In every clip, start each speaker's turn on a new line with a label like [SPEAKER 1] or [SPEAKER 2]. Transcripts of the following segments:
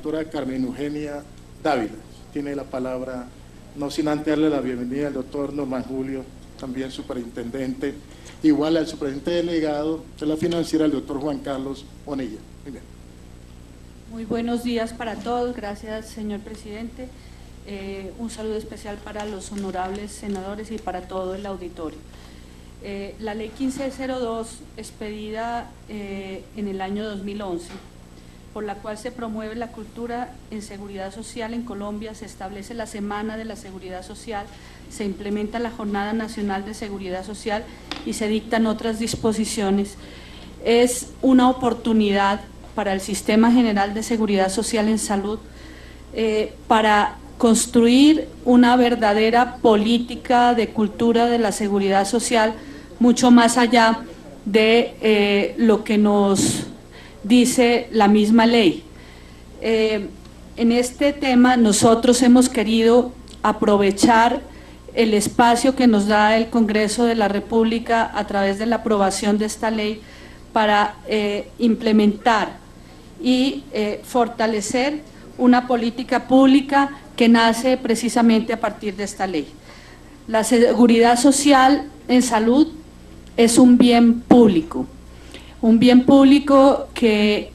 [SPEAKER 1] doctora Carmen Eugenia Dávila. Tiene la palabra, no sin antes darle la bienvenida al doctor Norman Julio, también superintendente, igual al superintendente delegado de la financiera, el doctor Juan Carlos Bonilla. Muy bien.
[SPEAKER 2] Muy buenos días para todos, gracias señor presidente. Un saludo especial para los honorables senadores y para todo el auditorio. La ley 1502, expedida en el año 2011, por la cual se promueve la cultura en seguridad social en Colombia, se establece la Semana de la Seguridad Social, se implementa la Jornada Nacional de Seguridad Social y se dictan otras disposiciones. Es una oportunidad para el Sistema General de Seguridad Social en Salud para construir una verdadera política de cultura de la seguridad social, mucho más allá de lo que nos dice la misma ley. En este tema nosotros hemos querido aprovechar el espacio que nos da el Congreso de la República a través de la aprobación de esta ley para implementar y fortalecer una política pública que nace precisamente a partir de esta ley. La seguridad social en salud es un bien público que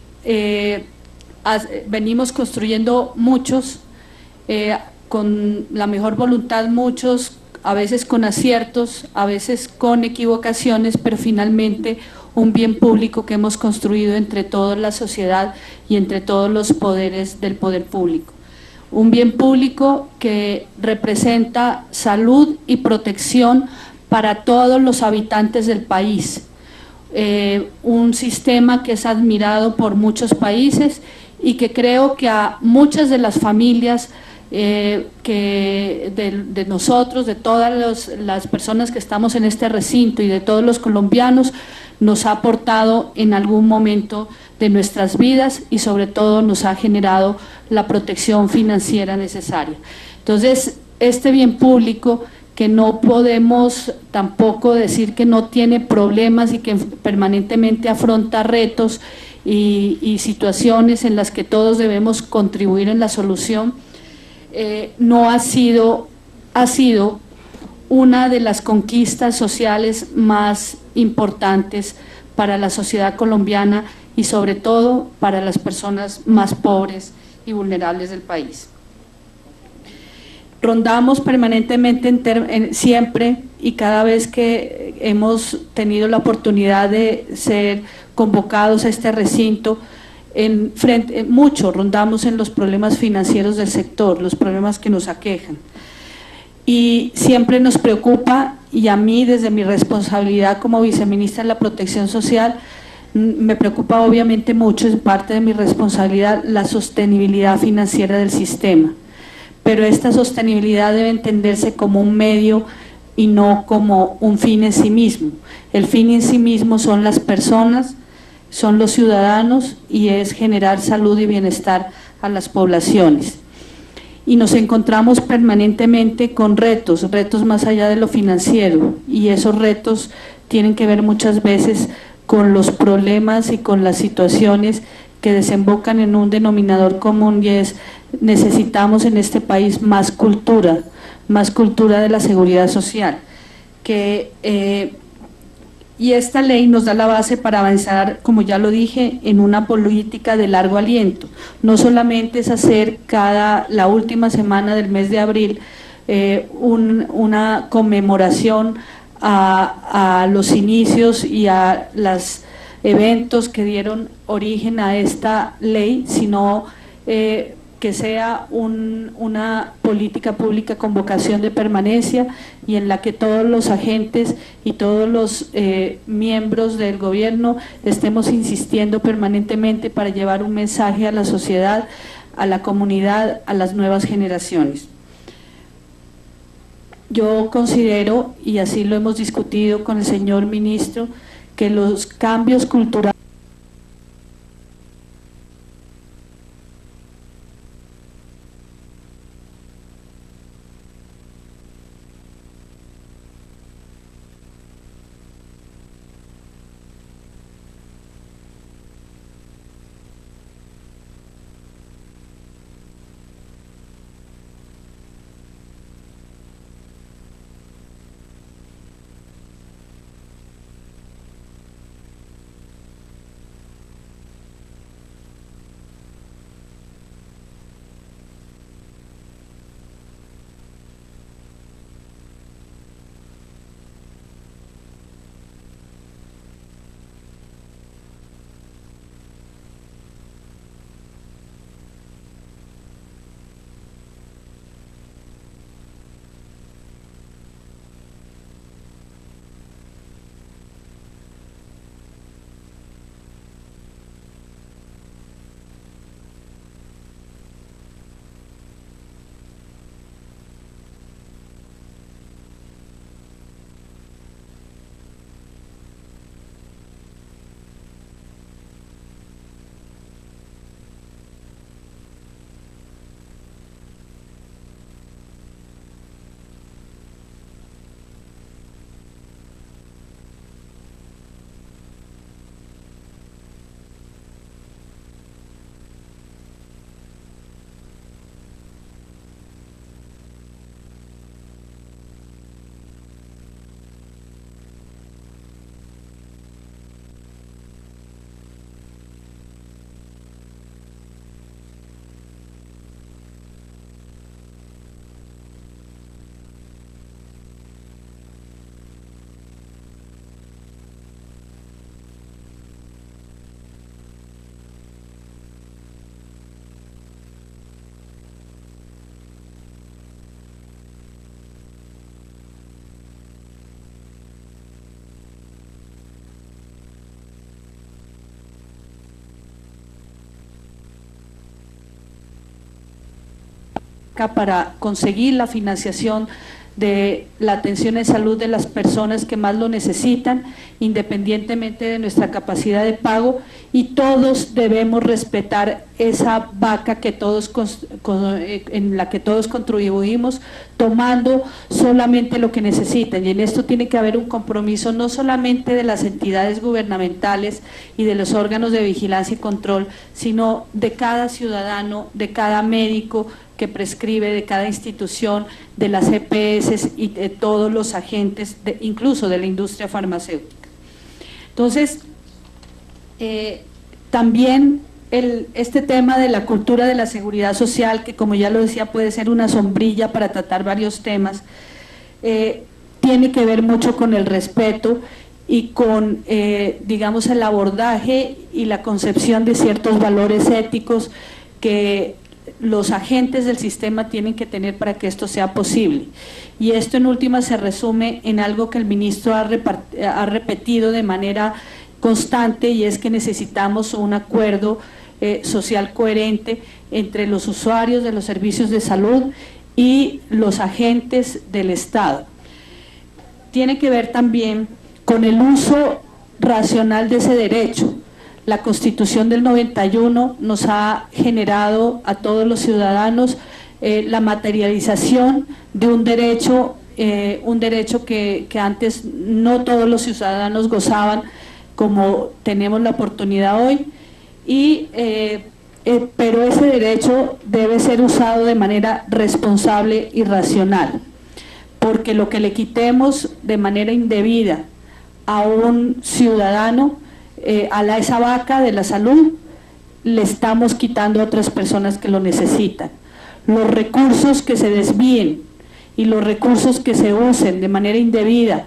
[SPEAKER 2] venimos construyendo muchos, con la mejor voluntad muchos, a veces con aciertos, a veces con equivocaciones, pero finalmente un bien público que hemos construido entre toda la sociedad y entre todos los poderes del poder público. Un bien público que representa salud y protección para todos los habitantes del país. Un sistema que es admirado por muchos países y que creo que a muchas de las familias de nosotros, de todas las personas que estamos en este recinto y de todos los colombianos, nos ha aportado en algún momento de nuestras vidas y sobre todo nos ha generado la protección financiera necesaria. Entonces, este bien público que no podemos tampoco decir que no tiene problemas y que permanentemente afronta retos y situaciones en las que todos debemos contribuir en la solución, ha sido una de las conquistas sociales más importantes para la sociedad colombiana y sobre todo para las personas más pobres y vulnerables del país. Rondamos permanentemente siempre y cada vez que hemos tenido la oportunidad de ser convocados a este recinto, rondamos en los problemas financieros del sector, los problemas que nos aquejan. Y siempre nos preocupa, y a mí desde mi responsabilidad como viceministra de la Protección Social, me preocupa obviamente mucho, es parte de mi responsabilidad, la sostenibilidad financiera del sistema. Pero esta sostenibilidad debe entenderse como un medio y no como un fin en sí mismo. El fin en sí mismo son las personas, son los ciudadanos y es generar salud y bienestar a las poblaciones. Y nos encontramos permanentemente con retos más allá de lo financiero, y esos retos tienen que ver muchas veces con los problemas y con las situaciones que desembocan en un denominador común, y es: necesitamos en este país más cultura de la seguridad social, y esta ley nos da la base para avanzar, como ya lo dije, en una política de largo aliento. No solamente es hacer la última semana del mes de abril una conmemoración a los inicios y a los eventos que dieron origen a esta ley, sino que sea una política pública con vocación de permanencia y en la que todos los agentes y todos los miembros del gobierno estemos insistiendo permanentemente para llevar un mensaje a la sociedad, a la comunidad, a las nuevas generaciones. Yo considero, y así lo hemos discutido con el señor ministro, que los cambios culturales vaca para conseguir la financiación de la atención en salud de las personas que más lo necesitan, independientemente de nuestra capacidad de pago, y todos debemos respetar esa vaca que todos en la que todos contribuimos, tomando solamente lo que necesitan. Y en esto tiene que haber un compromiso no solamente de las entidades gubernamentales y de los órganos de vigilancia y control, sino de cada ciudadano, de cada médico que prescribe, de cada institución, de las EPS y de todos los agentes, incluso de la industria farmacéutica. Entonces, también este tema de la cultura de la seguridad social, que como ya lo decía puede ser una sombrilla para tratar varios temas, tiene que ver mucho con el respeto y con, digamos, el abordaje y la concepción de ciertos valores éticos que los agentes del sistema tienen que tener para que esto sea posible. Y esto en última se resume en algo que el ministro ha repetido de manera constante, y es que necesitamos un acuerdo social coherente entre los usuarios de los servicios de salud y los agentes del Estado. Tiene que ver también con el uso racional de ese derecho. La Constitución del 91 nos ha generado a todos los ciudadanos la materialización de un derecho que antes no todos los ciudadanos gozaban como tenemos la oportunidad hoy, pero ese derecho debe ser usado de manera responsable y racional, porque lo que le quitemos de manera indebida a un ciudadano, esa vaca de la salud, le estamos quitando a otras personas que lo necesitan. Los recursos que se desvíen y los recursos que se usen de manera indebida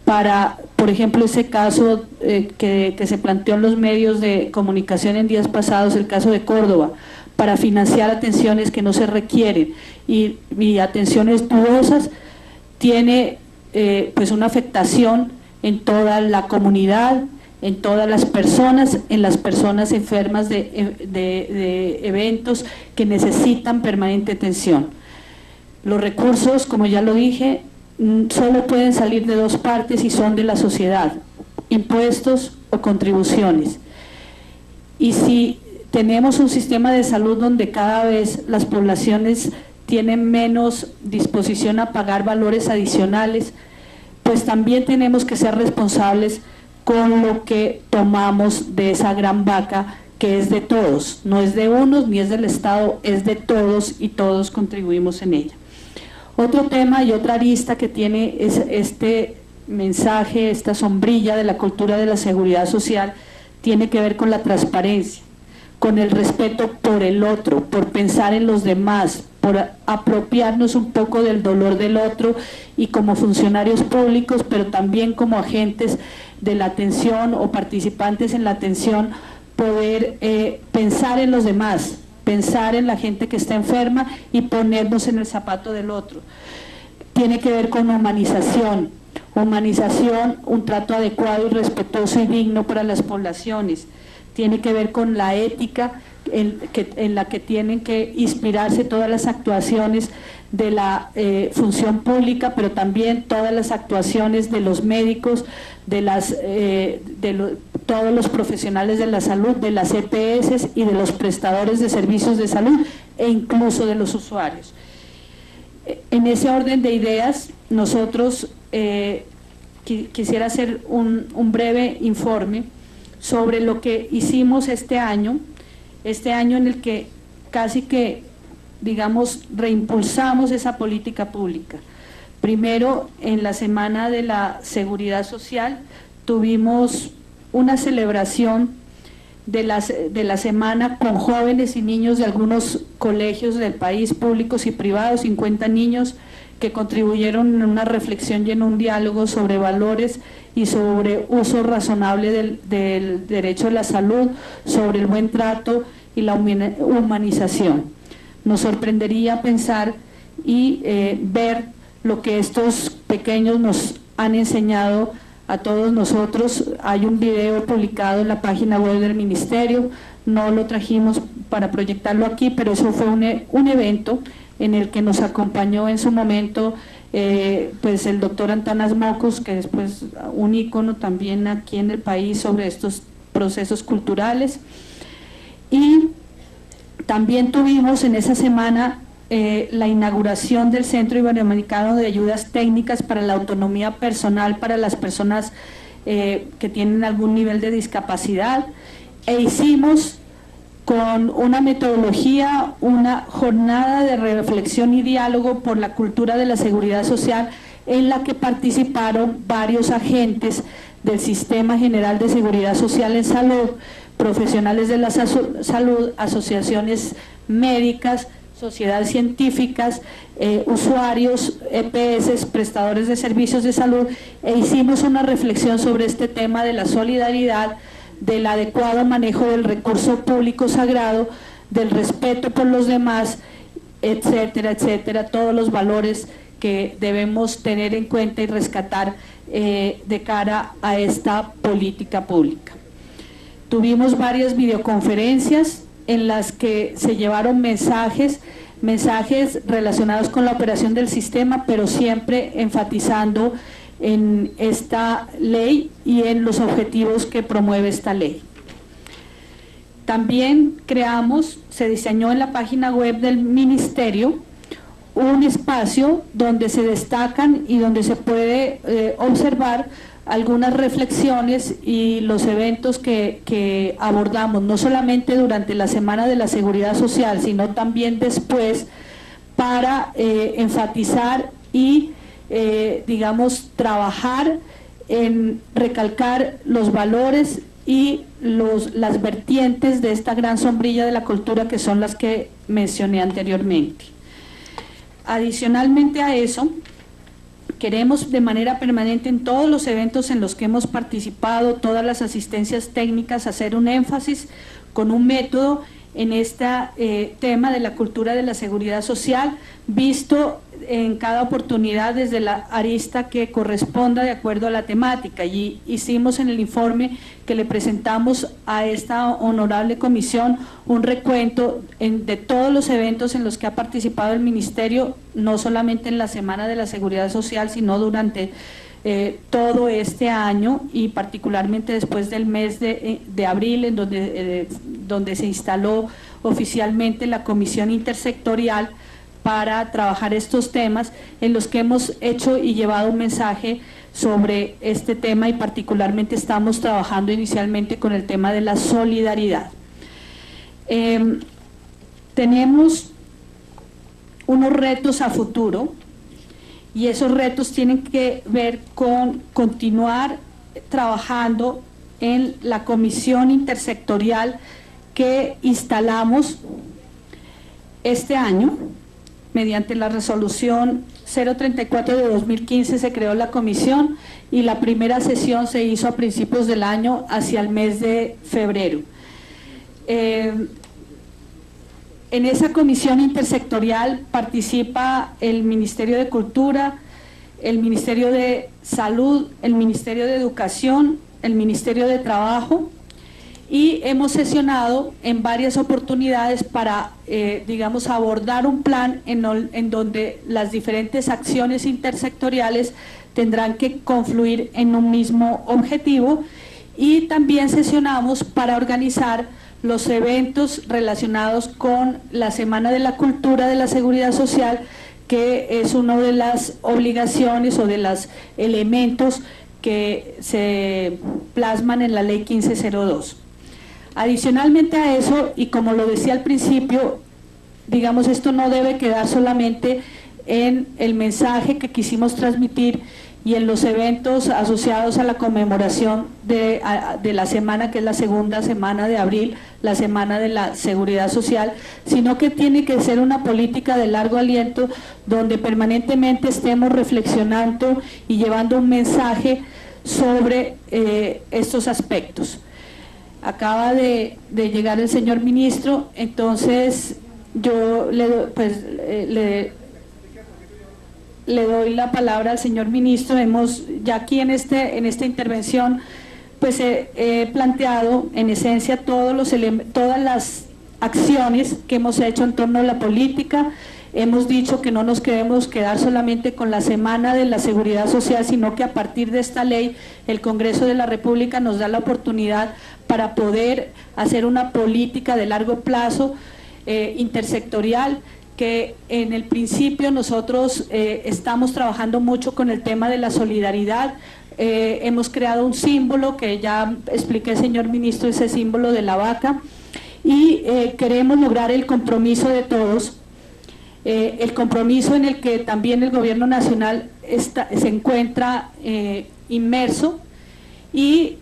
[SPEAKER 2] para, por ejemplo, ese caso que se planteó en los medios de comunicación en días pasados, el caso de Córdoba, para financiar atenciones que no se requieren y atenciones dudosas, tiene pues una afectación en toda la comunidad, en todas las personas, en las personas enfermas de eventos que necesitan permanente atención. Los recursos, como ya lo dije, solo pueden salir de dos partes y son de la sociedad: impuestos o contribuciones. Y si tenemos un sistema de salud donde cada vez las poblaciones tienen menos disposición a pagar valores adicionales, pues también tenemos que ser responsables con lo que tomamos de esa gran vaca que es de todos, no es de unos ni es del Estado, es de todos y todos contribuimos en ella. Otro tema y otra arista que tiene es este mensaje, esta sombrilla de la cultura de la seguridad social, tiene que ver con la transparencia, con el respeto por el otro, por pensar en los demás, por apropiarnos un poco del dolor del otro, y como funcionarios públicos, pero también como agentes de la atención o participantes en la atención, poder pensar en los demás, pensar en la gente que está enferma y ponernos en el zapato del otro. Tiene que ver con humanización, un trato adecuado y respetuoso y digno para las poblaciones. Tiene que ver con la ética en la que tienen que inspirarse todas las actuaciones de la función pública, pero también todas las actuaciones de los médicos, todos los profesionales de la salud, de las EPS y de los prestadores de servicios de salud, e incluso de los usuarios. En ese orden de ideas, nosotros quisiera hacer un breve informe sobre lo que hicimos este año en el que casi que, digamos, reimpulsamos esa política pública. Primero, en la Semana de la Seguridad Social, tuvimos una celebración de la semana con jóvenes y niños de algunos colegios del país, públicos y privados, 50 niños que contribuyeron en una reflexión y en un diálogo sobre valores y sobre uso razonable del derecho a la salud, sobre el buen trato y la humanización. Nos sorprendería pensar y ver lo que estos pequeños nos han enseñado a todos nosotros. Hay un video publicado en la página web del Ministerio no lo trajimos para proyectarlo aquí, pero eso fue un evento en el que nos acompañó en su momento pues el doctor Antanas Mocos, que después un ícono también aquí en el país sobre estos procesos culturales. Y también tuvimos en esa semana la inauguración del Centro Iberoamericano de Ayudas Técnicas para la Autonomía Personal para las personas que tienen algún nivel de discapacidad, e hicimos con una metodología, una jornada de reflexión y diálogo por la cultura de la seguridad social, en la que participaron varios agentes del Sistema General de Seguridad Social en Salud, profesionales de la salud, asociaciones médicas, sociedades científicas, usuarios, EPS, prestadores de servicios de salud, e hicimos una reflexión sobre este tema de la solidaridad, del adecuado manejo del recurso público sagrado, del respeto por los demás, etcétera, etcétera, todos los valores que debemos tener en cuenta y rescatar de cara a esta política pública. Tuvimos varias videoconferencias en las que se llevaron mensajes relacionados con la operación del sistema, pero siempre enfatizando en esta ley y en los objetivos que promueve esta ley. También se diseñó en la página web del Ministerio un espacio donde se destacan y donde se puede observar algunas reflexiones y los eventos que abordamos, no solamente durante la Semana de la Seguridad Social, sino también después, para enfatizar y digamos, trabajar en recalcar los valores y las vertientes de esta gran sombrilla de la cultura, que son las que mencioné anteriormente. Adicionalmente a eso, queremos de manera permanente en todos los eventos en los que hemos participado, todas las asistencias técnicas, hacer un énfasis con un método en este tema de la cultura de la seguridad social, visto en cada oportunidad desde la arista que corresponda de acuerdo a la temática. Y hicimos en el informe que le presentamos a esta honorable comisión un recuento de todos los eventos en los que ha participado el Ministerio, no solamente en la Semana de la Seguridad Social, sino durante todo este año, y particularmente después del mes de abril, en donde se instaló oficialmente la Comisión Intersectorial para trabajar estos temas, en los que hemos hecho y llevado un mensaje sobre este tema, y particularmente estamos trabajando inicialmente con el tema de la solidaridad. Tenemos unos retos a futuro, y esos retos tienen que ver con continuar trabajando en la comisión intersectorial que instalamos este año. Mediante la resolución 034 de 2015 se creó la comisión, y la primera sesión se hizo a principios del año, hacia el mes de febrero. En esa comisión intersectorial participa el Ministerio de Cultura, el Ministerio de Salud, el Ministerio de Educación, el Ministerio de Trabajo, y hemos sesionado en varias oportunidades para, digamos, abordar un plan en donde las diferentes acciones intersectoriales tendrán que confluir en un mismo objetivo, y también sesionamos para organizar los eventos relacionados con la Semana de la Cultura de la Seguridad Social, que es una de las obligaciones o de los elementos que se plasman en la Ley 1502. Adicionalmente a eso, y como lo decía al principio, digamos, esto no debe quedar solamente en el mensaje que quisimos transmitir y en los eventos asociados a la conmemoración de la semana, que es la segunda semana de abril, la Semana de la Seguridad Social, sino que tiene que ser una política de largo aliento, donde permanentemente estemos reflexionando y llevando un mensaje sobre estos aspectos. Acaba de llegar el señor ministro, entonces yo le doy la palabra al señor ministro. Hemos ya aquí en esta intervención pues he planteado en esencia todas las acciones que hemos hecho en torno a la política. Hemos dicho que no nos queremos quedar solamente con la Semana de la Seguridad Social, sino que a partir de esta ley el Congreso de la República nos da la oportunidad para poder hacer una política de largo plazo, intersectorial, que en el principio nosotros estamos trabajando mucho con el tema de la solidaridad. Hemos creado un símbolo que ya expliqué, señor ministro, ese símbolo de la vaca, y queremos lograr el compromiso de todos, el compromiso en el que también el gobierno nacional se encuentra inmerso, y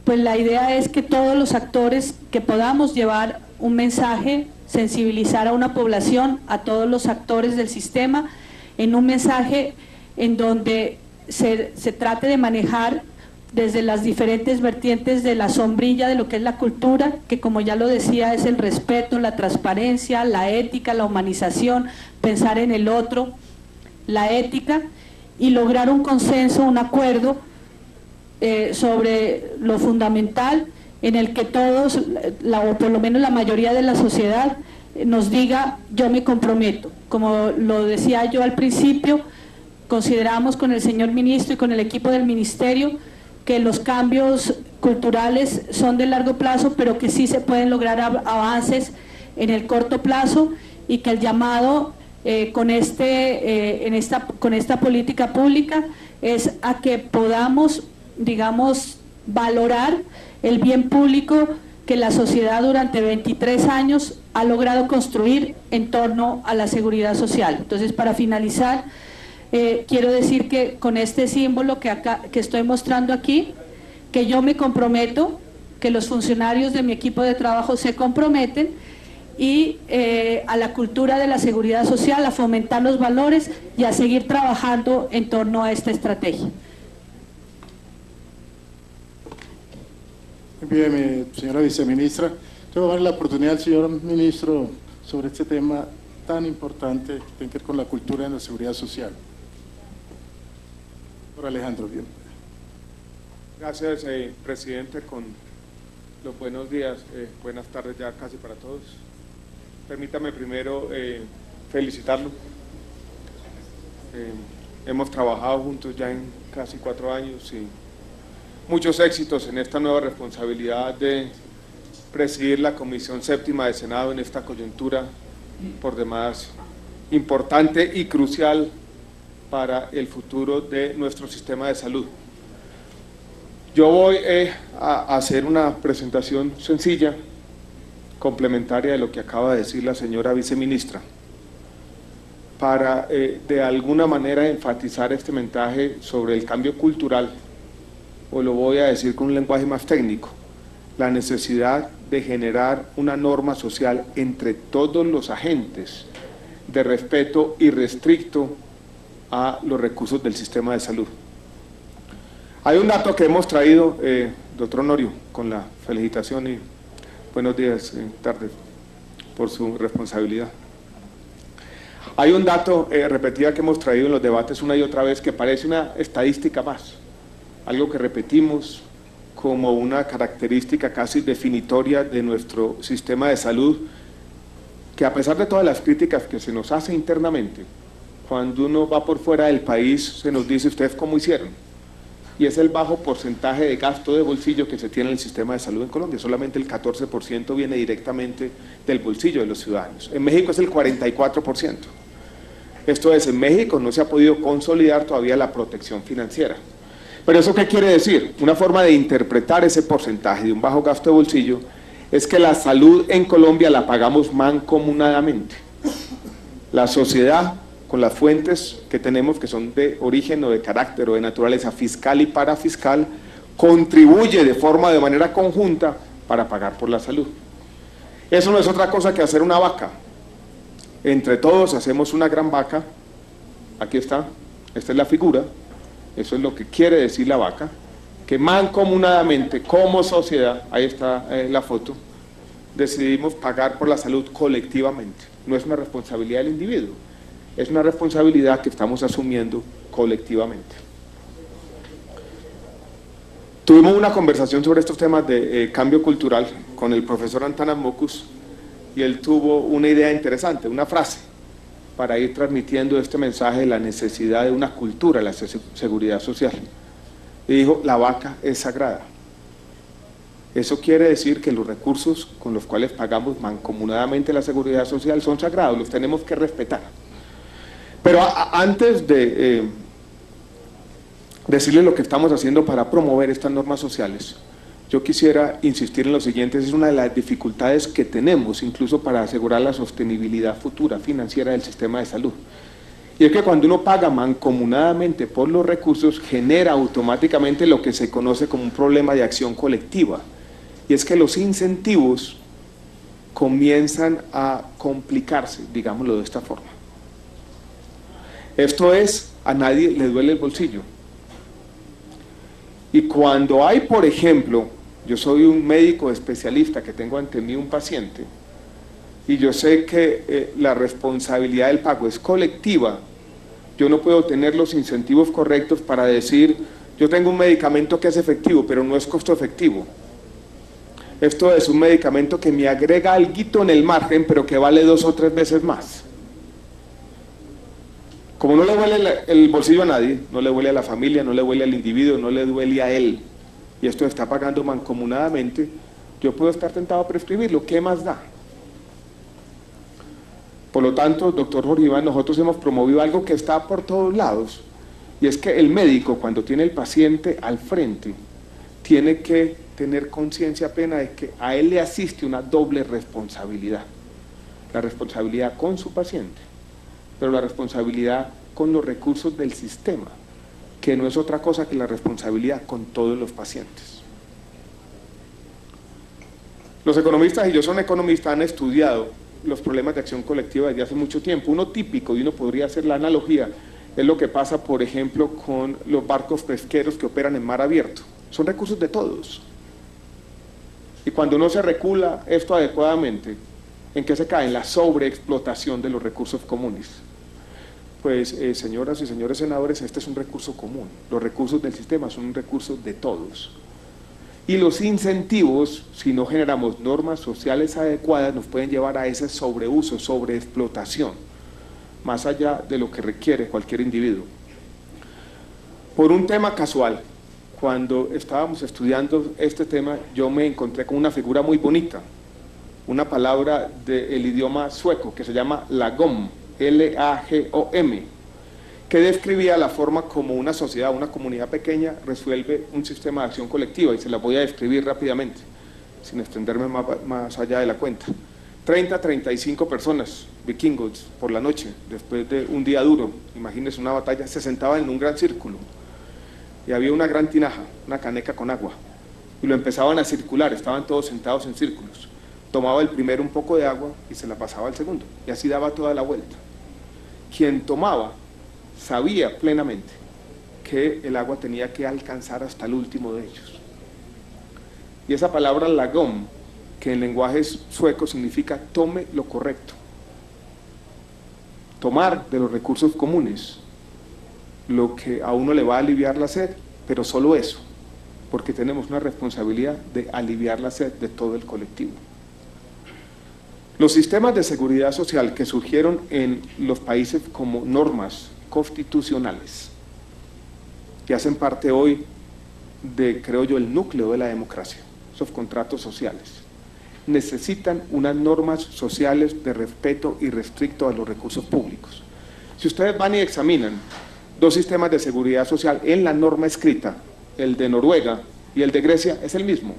[SPEAKER 2] pues la idea es que todos los actores que podamos llevar un mensaje, sensibilizar a una población, a todos los actores del sistema, en un mensaje en donde se trate de manejar desde las diferentes vertientes de la sombrilla de lo que es la cultura, que como ya lo decía es el respeto, la transparencia, la ética, la humanización, pensar en el otro, la ética, y lograr un consenso, un acuerdo sobre lo fundamental, en el que todos, o por lo menos la mayoría de la sociedad, nos diga: yo me comprometo. Como lo decía yo al principio, consideramos con el señor ministro y con el equipo del ministerio que los cambios culturales son de largo plazo, pero que sí se pueden lograr avances en el corto plazo, y que el llamado con esta política pública es a que podamos, digamos, valorar el bien público que la sociedad durante 23 años ha logrado construir en torno a la seguridad social. Entonces, para finalizar, quiero decir que con este símbolo que estoy mostrando aquí, que yo me comprometo, que los funcionarios de mi equipo de trabajo se comprometen, y a la cultura de la seguridad social, a fomentar los valores y a seguir trabajando en torno a esta estrategia.
[SPEAKER 1] Bien, señora viceministra, yo voy a dar la oportunidad al señor ministro sobre este tema tan importante que tiene que ver con la cultura de la seguridad social. Por Alejandro, bien.
[SPEAKER 3] Gracias, presidente, con los buenos días, buenas tardes ya casi para todos. Permítame primero felicitarlo. Hemos trabajado juntos ya en casi 4 años y muchos éxitos en esta nueva responsabilidad de presidir la Comisión Séptima de Senado en esta coyuntura por demás importante y crucial para el futuro de nuestro sistema de salud. Yo voy a hacer una presentación sencilla, complementaria de lo que acaba de decir la señora viceministra, para de alguna manera enfatizar este mensaje sobre el cambio cultural, o lo voy a decir con un lenguaje más técnico, la necesidad de generar una norma social entre todos los agentes de respeto irrestricto a los recursos del sistema de salud. Hay un dato que hemos traído, doctor Honorio, con la felicitación y buenos días, tarde, por su responsabilidad. Hay un dato repetida que hemos traído en los debates una y otra vez, que parece una estadística más, algo que repetimos como una característica casi definitoria de nuestro sistema de salud, que a pesar de todas las críticas que se nos hace internamente, cuando uno va por fuera del país se nos dice: ¿ustedes cómo hicieron? Y es el bajo porcentaje de gasto de bolsillo que se tiene en el sistema de salud en Colombia. Solamente el 14% viene directamente del bolsillo de los ciudadanos. En México es el 44%. Esto es, en México no se ha podido consolidar todavía la protección financiera. ¿Pero eso qué quiere decir? Una forma de interpretar ese porcentaje de un bajo gasto de bolsillo es que la salud en Colombia la pagamos mancomunadamente. La sociedad, con las fuentes que tenemos, que son de origen o de carácter o de naturaleza fiscal y parafiscal, contribuye de manera conjunta para pagar por la salud. Eso no es otra cosa que hacer una vaca. Entre todos hacemos una gran vaca. Aquí está, esta es la figura, eso es lo que quiere decir la vaca, que mancomunadamente, como sociedad, ahí está la foto, decidimos pagar por la salud colectivamente. No es una responsabilidad del individuo, es una responsabilidad que estamos asumiendo colectivamente. Tuvimos una conversación sobre estos temas de cambio cultural con el profesor Antanas Mockus, y él tuvo una idea interesante, una frase, para ir transmitiendo este mensaje de la necesidad de una cultura de la seguridad social. Y dijo: la vaca es sagrada. Eso quiere decir que los recursos con los cuales pagamos mancomunadamente la seguridad social son sagrados, los tenemos que respetar. Pero antes de decirles lo que estamos haciendo para promover estas normas sociales, yo quisiera insistir en lo siguiente: es una de las dificultades que tenemos incluso para asegurar la sostenibilidad futura financiera del sistema de salud. Y es que cuando uno paga mancomunadamente por los recursos, genera automáticamente lo que se conoce como un problema de acción colectiva. Y es que los incentivos comienzan a complicarse, digámoslo de esta forma. Esto es, a nadie le duele el bolsillo. Y cuando hay, por ejemplo, yo soy un médico especialista que tengo ante mí un paciente, y yo sé que la responsabilidad del pago es colectiva, yo no puedo tener los incentivos correctos para decir: yo tengo un medicamento que es efectivo, pero no es costo efectivo. Esto es un medicamento que me agrega alguito en el margen, pero que vale 2 o 3 veces más. Como no le duele el bolsillo a nadie, no le duele a la familia, no le duele al individuo, no le duele a él, y esto está pagando mancomunadamente, yo puedo estar tentado a prescribirlo. ¿Qué más da? Por lo tanto, doctor Jorge Iván, nosotros hemos promovido algo que está por todos lados, y es que el médico, cuando tiene el paciente al frente, tiene que tener conciencia plena de que a él le asiste una doble responsabilidad: la responsabilidad con su paciente, pero la responsabilidad con los recursos del sistema, que no es otra cosa que la responsabilidad con todos los pacientes. Los economistas, y yo soy economista, han estudiado los problemas de acción colectiva desde hace mucho tiempo. Uno típico, y uno podría hacer la analogía, es lo que pasa, por ejemplo, con los barcos pesqueros que operan en mar abierto. Son recursos de todos. Y cuando no se regula esto adecuadamente, ¿en qué se cae? En la sobreexplotación de los recursos comunes. Pues, señoras y señores senadores, este es un recurso común. Los recursos del sistema son un recurso de todos. Y los incentivos, si no generamos normas sociales adecuadas, nos pueden llevar a ese sobreuso, sobreexplotación, más allá de lo que requiere cualquier individuo. Por un tema casual, cuando estábamos estudiando este tema, yo me encontré con una figura muy bonita, una palabra del idioma sueco que se llama lagom, L-A-G-O-M, que describía la forma como una sociedad, una comunidad pequeña resuelve un sistema de acción colectiva, y se la voy a describir rápidamente, sin extenderme más allá de la cuenta. 30, 35 personas, vikingos, por la noche, después de un día duro, imagínense una batalla, se sentaban en un gran círculo, y había una gran tinaja, una caneca con agua, y lo empezaban a circular, estaban todos sentados en círculos. Tomaba el primero un poco de agua y se la pasaba al segundo, y así daba toda la vuelta. Quien tomaba sabía plenamente que el agua tenía que alcanzar hasta el último de ellos. Y esa palabra lagom, que en lenguaje sueco significa tome lo correcto. Tomar de los recursos comunes lo que a uno le va a aliviar la sed, pero solo eso, porque tenemos una responsabilidad de aliviar la sed de todo el colectivo. Los sistemas de seguridad social que surgieron en los países como normas constitucionales, que hacen parte hoy de, creo yo, el núcleo de la democracia, esos contratos sociales, necesitan unas normas sociales de respeto irrestricto a los recursos públicos. Si ustedes van y examinan 2 sistemas de seguridad social en la norma escrita, el de Noruega y el de Grecia, es el mismo.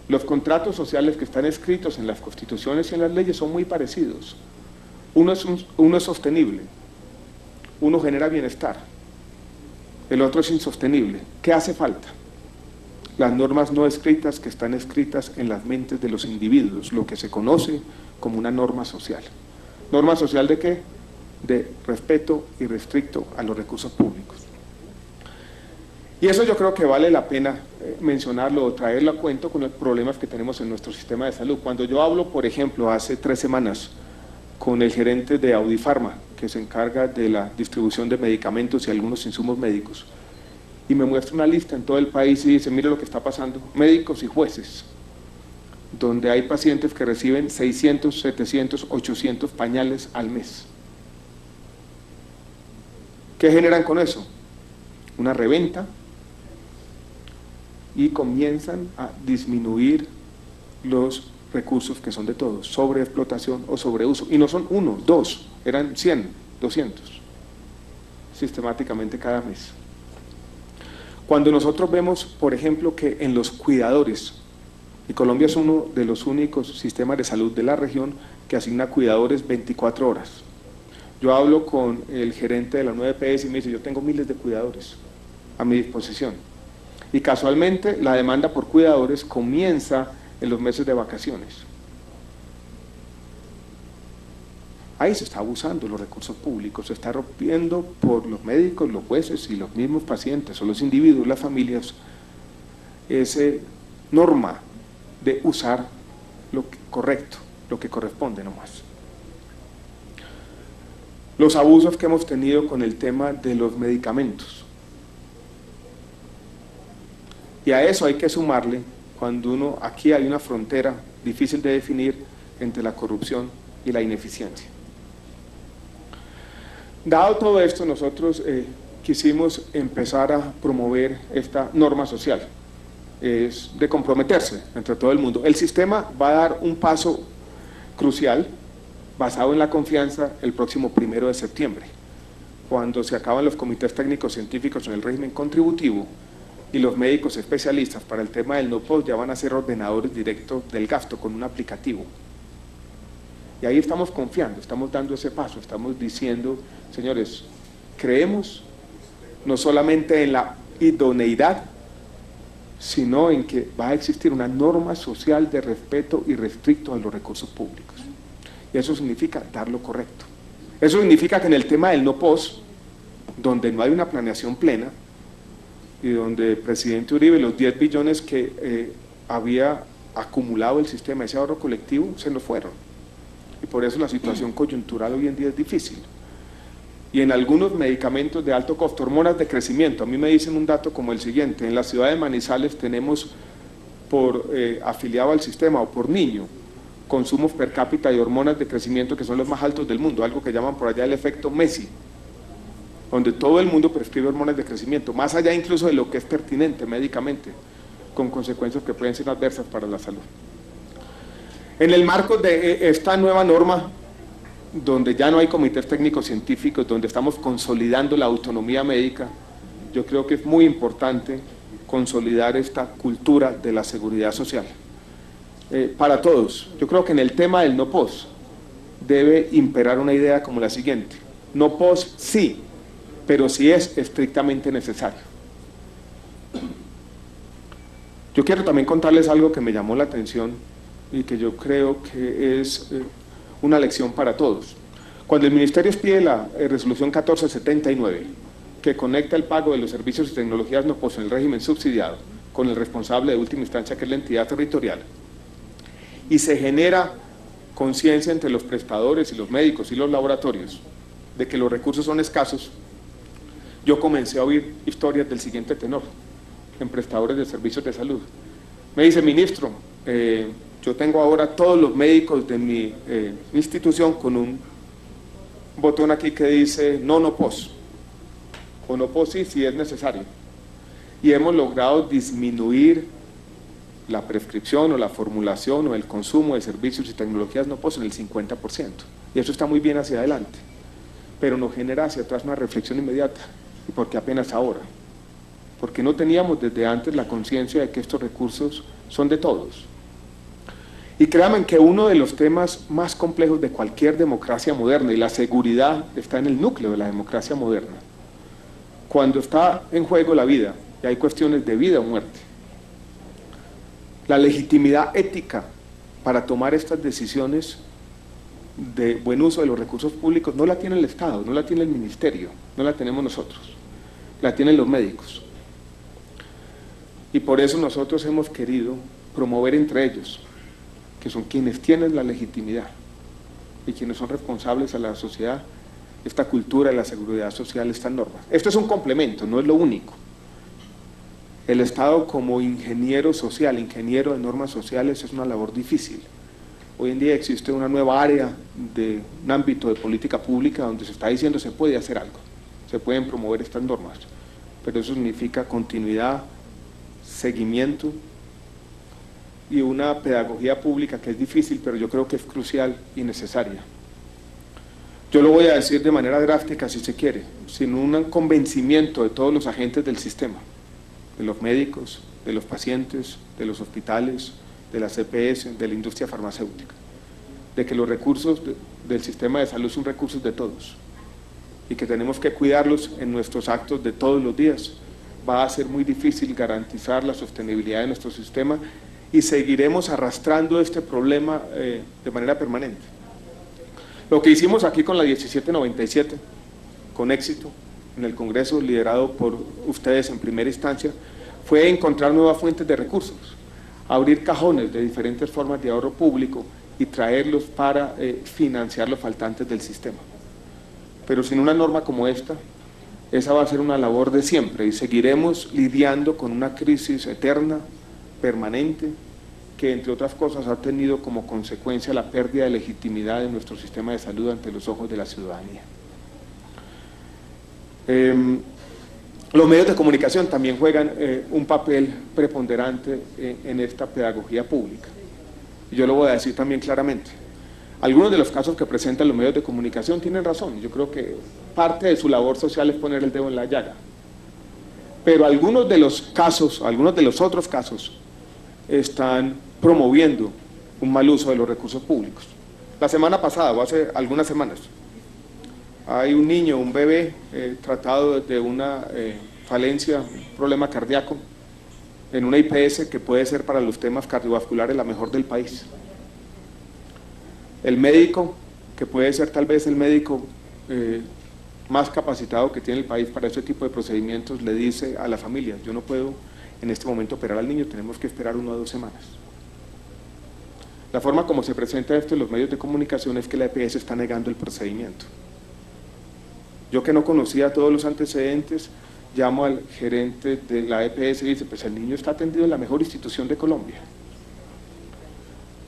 [SPEAKER 3] Los contratos sociales que están escritos en las constituciones y en las leyes son muy parecidos. Uno es sostenible, uno genera bienestar, el otro es insostenible. ¿Qué hace falta? Las normas no escritas que están escritas en las mentes de los individuos, lo que se conoce como una norma social. ¿Norma social de qué? De respeto irrestricto a los recursos públicos. Y eso yo creo que vale la pena mencionarlo o traerlo a cuento con los problemas que tenemos en nuestro sistema de salud. Cuando yo hablo, por ejemplo, hace 3 semanas con el gerente de Audifarma, que se encarga de la distribución de medicamentos y algunos insumos médicos, y me muestra una lista en todo el país y dice, mire lo que está pasando, médicos y jueces, donde hay pacientes que reciben 600, 700, 800 pañales al mes. ¿Qué generan con eso? Una reventa, y comienzan a disminuir los recursos que son de todos, sobreexplotación o sobreuso, y no son 1, 2, eran 100, 200, sistemáticamente cada mes. Cuando nosotros vemos, por ejemplo, que en los cuidadores, y Colombia es uno de los únicos sistemas de salud de la región que asigna cuidadores 24 horas. Yo hablo con el gerente de la 9PS y me dice, yo tengo miles de cuidadores a mi disposición. Y casualmente la demanda por cuidadores comienza en los meses de vacaciones. Ahí se está abusando los recursos públicos, se está rompiendo por los médicos, los jueces y los mismos pacientes o los individuos, las familias, esa norma de usar lo correcto, lo que corresponde nomás. Los abusos que hemos tenido con el tema de los medicamentos. Y a eso hay que sumarle, cuando aquí hay una frontera difícil de definir entre la corrupción y la ineficiencia. Dado todo esto, nosotros quisimos empezar a promover esta norma social, es de comprometerse entre todo el mundo. El sistema va a dar un paso crucial, basado en la confianza, el próximo 1 de septiembre, cuando se acaban los comités técnicos científicos en el régimen contributivo, y los médicos especialistas para el tema del no-POS ya van a ser ordenadores directos del gasto con un aplicativo. Y ahí estamos confiando, estamos dando ese paso, estamos diciendo, señores, creemos no solamente en la idoneidad, sino en que va a existir una norma social de respeto y restricto a los recursos públicos. Y eso significa dar lo correcto. Eso significa que en el tema del no-POS, donde no hay una planeación plena, y donde el presidente Uribe, los 10 billones que había acumulado el sistema, ese ahorro colectivo, se nos fueron. Y por eso la situación coyuntural hoy en día es difícil. Y en algunos medicamentos de alto costo, hormonas de crecimiento, a mí me dicen un dato como el siguiente: en la ciudad de Manizales tenemos por afiliado al sistema o por niño, consumos per cápita de hormonas de crecimiento que son los más altos del mundo, algo que llaman por allá el efecto Messi, donde todo el mundo prescribe hormonas de crecimiento, más allá incluso de lo que es pertinente médicamente, con consecuencias que pueden ser adversas para la salud. En el marco de esta nueva norma, donde ya no hay comités técnicos científicos, donde estamos consolidando la autonomía médica, yo creo que es muy importante consolidar esta cultura de la seguridad social. Para todos, yo creo que en el tema del no-POS debe imperar una idea como la siguiente: no-POS sí, pero sí es estrictamente necesario. Yo quiero también contarles algo que me llamó la atención y que yo creo que es una lección para todos. Cuando el Ministerio pide la resolución 1479, que conecta el pago de los servicios y tecnologías no-POS en el régimen subsidiado con el responsable de última instancia, que es la entidad territorial, y se genera conciencia entre los prestadores y los médicos y los laboratorios de que los recursos son escasos, yo comencé a oír historias del siguiente tenor en prestadores de servicios de salud. Me dice: ministro, yo tengo ahora todos los médicos de mi institución con un botón aquí que dice no-POS, o no-POS sí, si es necesario, y hemos logrado disminuir la prescripción o la formulación o el consumo de servicios y tecnologías no-POS en el 50%, y eso está muy bien hacia adelante, pero nos genera hacia atrás una reflexión inmediata. ¿Y por qué apenas ahora? Porque no teníamos desde antes la conciencia de que estos recursos son de todos. Y créanme que uno de los temas más complejos de cualquier democracia moderna, y la seguridad está en el núcleo de la democracia moderna, cuando está en juego la vida, y hay cuestiones de vida o muerte, la legitimidad ética para tomar estas decisiones de buen uso de los recursos públicos no la tiene el Estado, no la tiene el Ministerio, no la tenemos nosotros, la tienen los médicos. Y por eso nosotros hemos querido promover entre ellos, que son quienes tienen la legitimidad y quienes son responsables a la sociedad, esta cultura de la seguridad social, estas normas. Esto es un complemento, no es lo único. El Estado como ingeniero social, ingeniero de normas sociales, es una labor difícil. Hoy en día existe una nueva área de un ámbito de política pública donde se está diciendo se puede hacer algo, se pueden promover estas normas, pero eso significa continuidad, seguimiento y una pedagogía pública que es difícil, pero yo creo que es crucial y necesaria. Yo lo voy a decir de manera drástica si se quiere, sin un convencimiento de todos los agentes del sistema, de los médicos, de los pacientes, de los hospitales, de las EPS, de la industria farmacéutica, de que los recursos del sistema de salud son recursos de todos y que tenemos que cuidarlos en nuestros actos de todos los días. Va a ser muy difícil garantizar la sostenibilidad de nuestro sistema y seguiremos arrastrando este problema de manera permanente. Lo que hicimos aquí con la 1797, con éxito, en el Congreso, liderado por ustedes en primera instancia, fue encontrar nuevas fuentes de recursos, abrir cajones de diferentes formas de ahorro público y traerlos para financiar los faltantes del sistema. Pero sin una norma como esta, esa va a ser una labor de siempre y seguiremos lidiando con una crisis eterna, permanente, que entre otras cosas ha tenido como consecuencia la pérdida de legitimidad de nuestro sistema de salud ante los ojos de la ciudadanía. Los medios de comunicación también juegan un papel preponderante en esta pedagogía pública. Y yo lo voy a decir también claramente. Algunos de los casos que presentan los medios de comunicación tienen razón. Yo creo que parte de su labor social es poner el dedo en la llaga. Pero algunos de los casos, algunos de los otros casos, están promoviendo un mal uso de los recursos públicos. La semana pasada, o hace algunas semanas, hay un niño, un bebé, tratado de una falencia, un problema cardíaco, en una IPS que puede ser para los temas cardiovasculares la mejor del país. El médico, que puede ser tal vez el médico más capacitado que tiene el país para ese tipo de procedimientos, le dice a la familia: yo no puedo en este momento operar al niño, tenemos que esperar 1 a 2 semanas. La forma como se presenta esto en los medios de comunicación es que la EPS está negando el procedimiento. Yo, que no conocía todos los antecedentes, llamo al gerente de la EPS y dice: pues el niño está atendido en la mejor institución de Colombia.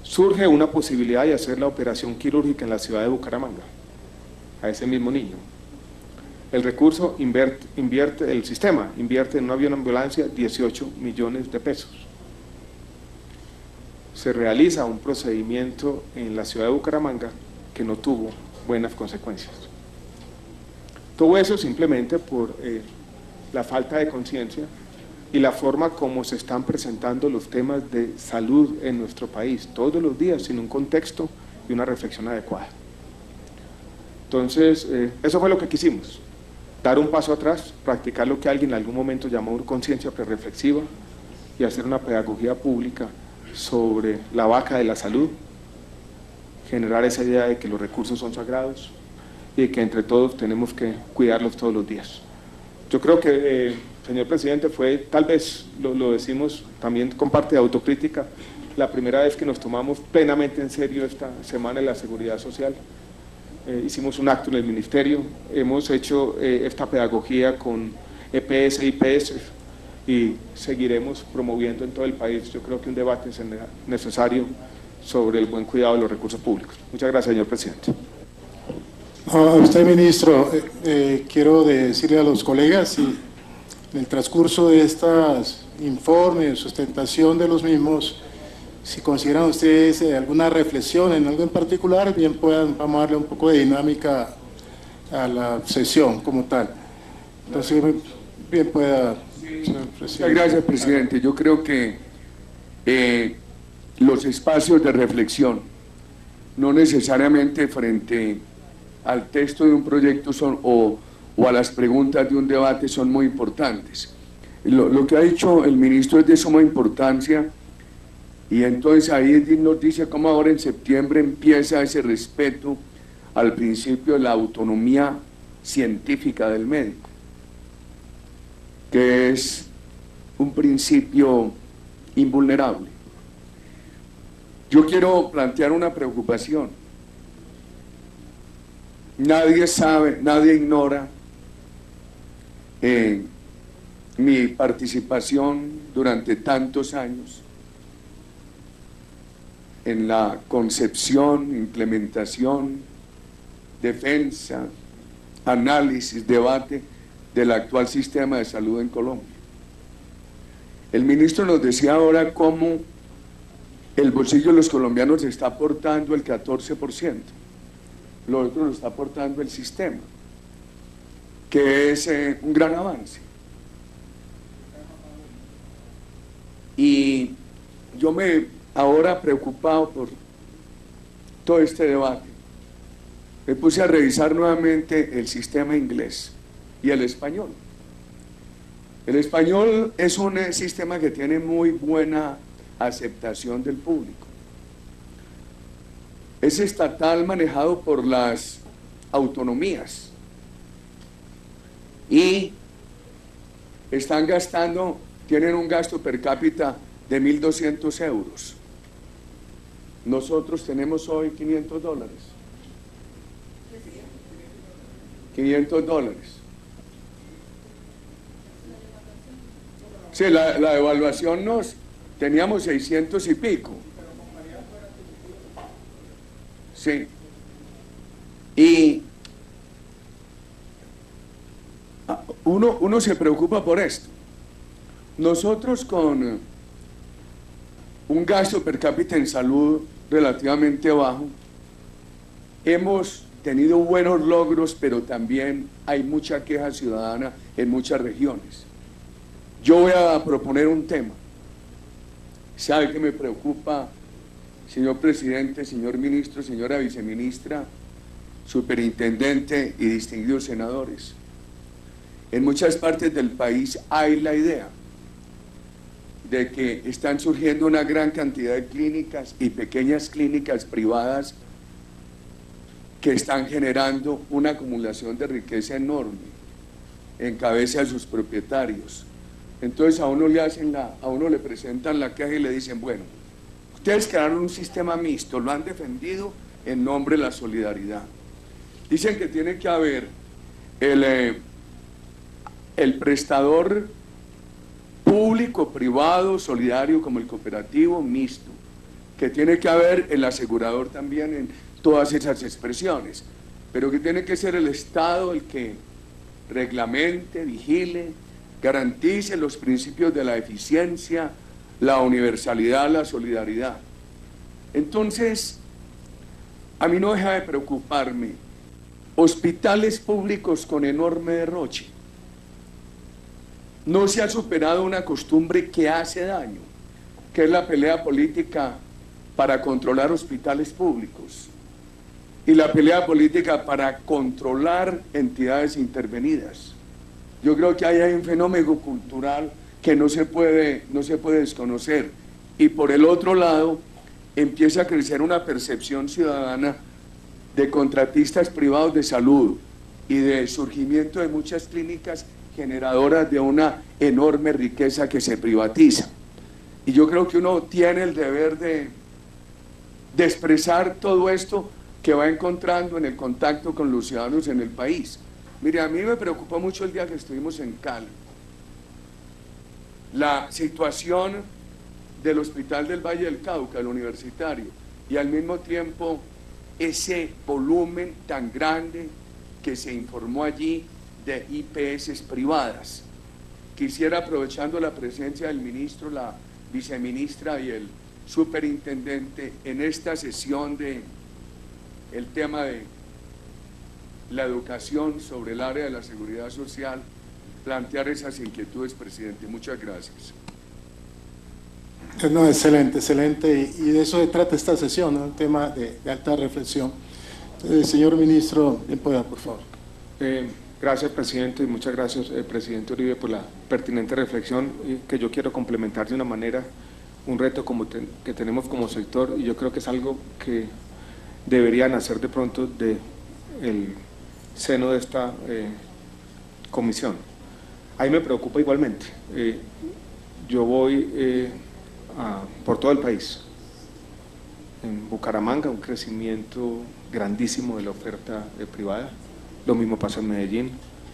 [SPEAKER 3] Surge una posibilidad de hacer la operación quirúrgica en la ciudad de Bucaramanga a ese mismo niño. El recurso el sistema invierte en una ambulancia 18 millones de pesos. Se realiza un procedimiento en la ciudad de Bucaramanga que no tuvo buenas consecuencias. Todo eso simplemente por la falta de conciencia y la forma como se están presentando los temas de salud en nuestro país, todos los días, sin un contexto y una reflexión adecuada. Entonces, eso fue lo que quisimos: dar un paso atrás, practicar lo que alguien en algún momento llamó conciencia prereflexiva y hacer una pedagogía pública sobre la vaca de la salud, generar esa idea de que los recursos son sagrados y que entre todos tenemos que cuidarlos todos los días. Yo creo que, señor presidente, fue, tal vez lo decimos también con parte de autocrítica, la primera vez que nos tomamos plenamente en serio esta Semana de la Seguridad Social. Hicimos un acto en el ministerio, hemos hecho esta pedagogía con EPS e IPS y seguiremos promoviendo en todo el país. Yo creo que un debate es necesario sobre el buen cuidado de los recursos públicos. Muchas gracias, señor presidente.
[SPEAKER 1] A usted, ministro, quiero decirle a los colegas si en el transcurso de estos informes, sustentación de los mismos, si consideran ustedes alguna reflexión en algo en particular, bien vamos a darle un poco de dinámica a la sesión como tal. Entonces, bien pueda, señor presidente.
[SPEAKER 4] Muchas gracias, presidente. Yo creo que los espacios de reflexión, no necesariamente frente al texto de un proyecto o a las preguntas de un debate, son muy importantes. Lo que ha dicho el ministro es de suma importancia. Y entonces ahí nos dice cómo ahora en septiembre empieza ese respeto al principio de la autonomía científica del médico, que es un principio invulnerable. Yo quiero plantear una preocupación. Nadie sabe, nadie ignora mi participación durante tantos años en la concepción, implementación, defensa, análisis, debate del actual sistema de salud en Colombia. El ministro nos decía ahora cómo el bolsillo de los colombianos está aportando el 14%, lo otro lo está aportando el sistema, que es un gran avance. Y yo ahora preocupado por todo este debate, me puse a revisar nuevamente el sistema inglés y el español. El español es un sistema que tiene muy buena aceptación del público. Es estatal, manejado por las autonomías y están gastando, tienen un gasto per cápita de 1.200 euros. Nosotros tenemos hoy $500. $500. Sí, la evaluación teníamos 600 y pico. Sí. Y uno se preocupa por esto. Nosotros con un gasto per cápita en salud relativamente bajo, hemos tenido buenos logros, pero también hay mucha queja ciudadana en muchas regiones. Yo voy a proponer un tema. ¿Sabe qué me preocupa, señor presidente, señor ministro, señora viceministra, superintendente y distinguidos senadores? En muchas partes del país hay la idea de que están surgiendo una gran cantidad de clínicas y pequeñas clínicas privadas que están generando una acumulación de riqueza enorme en cabeza de sus propietarios. Entonces a uno le presentan la queja y le dicen, bueno, ustedes crearon un sistema mixto, lo han defendido en nombre de la solidaridad. Dicen que tiene que haber el prestador público, privado, solidario, como el cooperativo, mixto, que tiene que haber el asegurador también en todas esas expresiones, pero que tiene que ser el Estado el que reglamente, vigile, garantice los principios de la eficiencia, la universalidad, la solidaridad. Entonces, a mí no deja de preocuparme hospitales públicos con enorme derroche. No se ha superado una costumbre que hace daño, que es la pelea política para controlar hospitales públicos y la pelea política para controlar entidades intervenidas. Yo creo que ahí hay un fenómeno cultural que no se puede desconocer. Y por el otro lado, empieza a crecer una percepción ciudadana de contratistas privados de salud y de surgimiento de muchas clínicas generadoras de una enorme riqueza que se privatiza. Y yo creo que uno tiene el deber de expresar todo esto que va encontrando en el contacto con los ciudadanos en el país. Mire, a mí me preocupó mucho el día que estuvimos en Cali. La situación del Hospital del Valle del Cauca, el universitario, y al mismo tiempo ese volumen tan grande que se informó allí de IPS privadas. Quisiera, aprovechando la presencia del ministro, la viceministra y el superintendente en esta sesión el tema de la educación sobre el área de la seguridad social, plantear esas inquietudes, presidente. Muchas gracias.
[SPEAKER 1] No, excelente, excelente. Y de eso se trata esta sesión, ¿no? Un tema de alta reflexión. Señor ministro, bien pueda, por favor.
[SPEAKER 3] Gracias, presidente, y muchas gracias, presidente Uribe, por la pertinente reflexión que yo quiero complementar de una manera, un reto que tenemos como sector, y yo creo que es algo que deberían hacer de pronto del seno de esta comisión. Ahí me preocupa igualmente. Yo voy por todo el país. En Bucaramanga, un crecimiento grandísimo de la oferta privada. Lo mismo pasa en Medellín,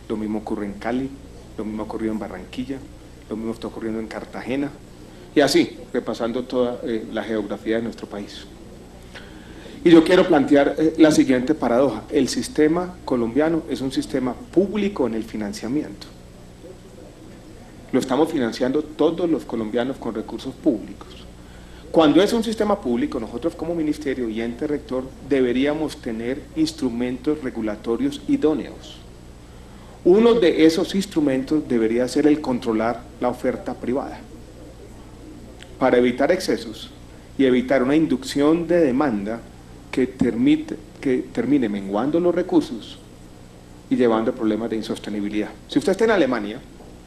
[SPEAKER 3] lo mismo ocurre en Cali, lo mismo ha ocurrido en Barranquilla, lo mismo está ocurriendo en Cartagena, y así, repasando toda la geografía de nuestro país. Y yo quiero plantear la siguiente paradoja: el sistema colombiano es un sistema público en el financiamiento. Lo estamos financiando todos los colombianos con recursos públicos. Cuando es un sistema público, nosotros como ministerio y ente rector deberíamos tener instrumentos regulatorios idóneos. Uno de esos instrumentos debería ser el controlar la oferta privada, para evitar excesos y evitar una inducción de demanda que termine menguando los recursos y llevando a problemas de insostenibilidad. Si usted está en Alemania,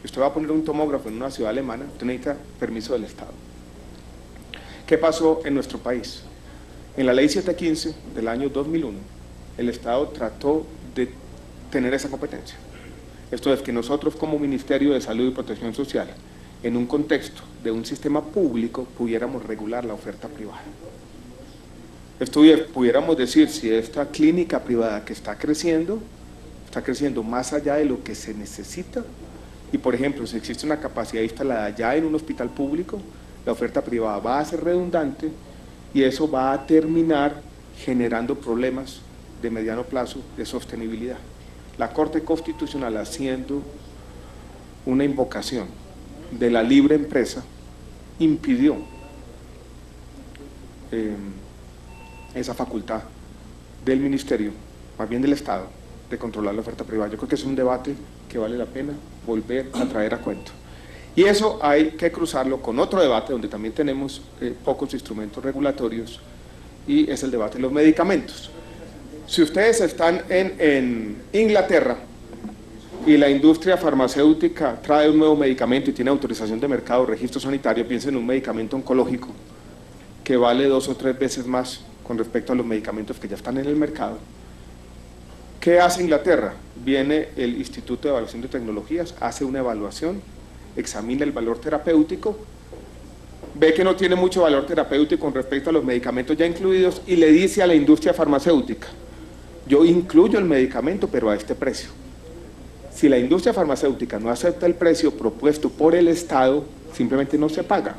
[SPEAKER 3] usted va a poner un tomógrafo en una ciudad alemana, usted necesita permiso del Estado. ¿Qué pasó en nuestro país? En la ley 715 del año 2001, el Estado trató de tener esa competencia. Esto es que nosotros como Ministerio de Salud y Protección Social, en un contexto de un sistema público, pudiéramos regular la oferta privada. Pudiéramos decir si esta clínica privada que está creciendo más allá de lo que se necesita, y por ejemplo, si existe una capacidad instalada ya en un hospital público, la oferta privada va a ser redundante y eso va a terminar generando problemas de mediano plazo de sostenibilidad. La Corte Constitucional, haciendo una invocación de la libre empresa, impidió esa facultad del Ministerio, más bien del Estado, de controlar la oferta privada. Yo creo que es un debate que vale la pena volver a traer a cuento. Y eso hay que cruzarlo con otro debate donde también tenemos pocos instrumentos regulatorios, y es el debate de los medicamentos. Si ustedes están en Inglaterra y la industria farmacéutica trae un nuevo medicamento y tiene autorización de mercado, registro sanitario, piensen en un medicamento oncológico que vale 2 o 3 veces más con respecto a los medicamentos que ya están en el mercado. ¿Qué hace Inglaterra? Viene el Instituto de Evaluación de Tecnologías, hace una evaluación, examina el valor terapéutico, ve que no tiene mucho valor terapéutico con respecto a los medicamentos ya incluidos y le dice a la industria farmacéutica: yo incluyo el medicamento, pero a este precio. Si la industria farmacéutica no acepta el precio propuesto por el Estado, simplemente no se paga.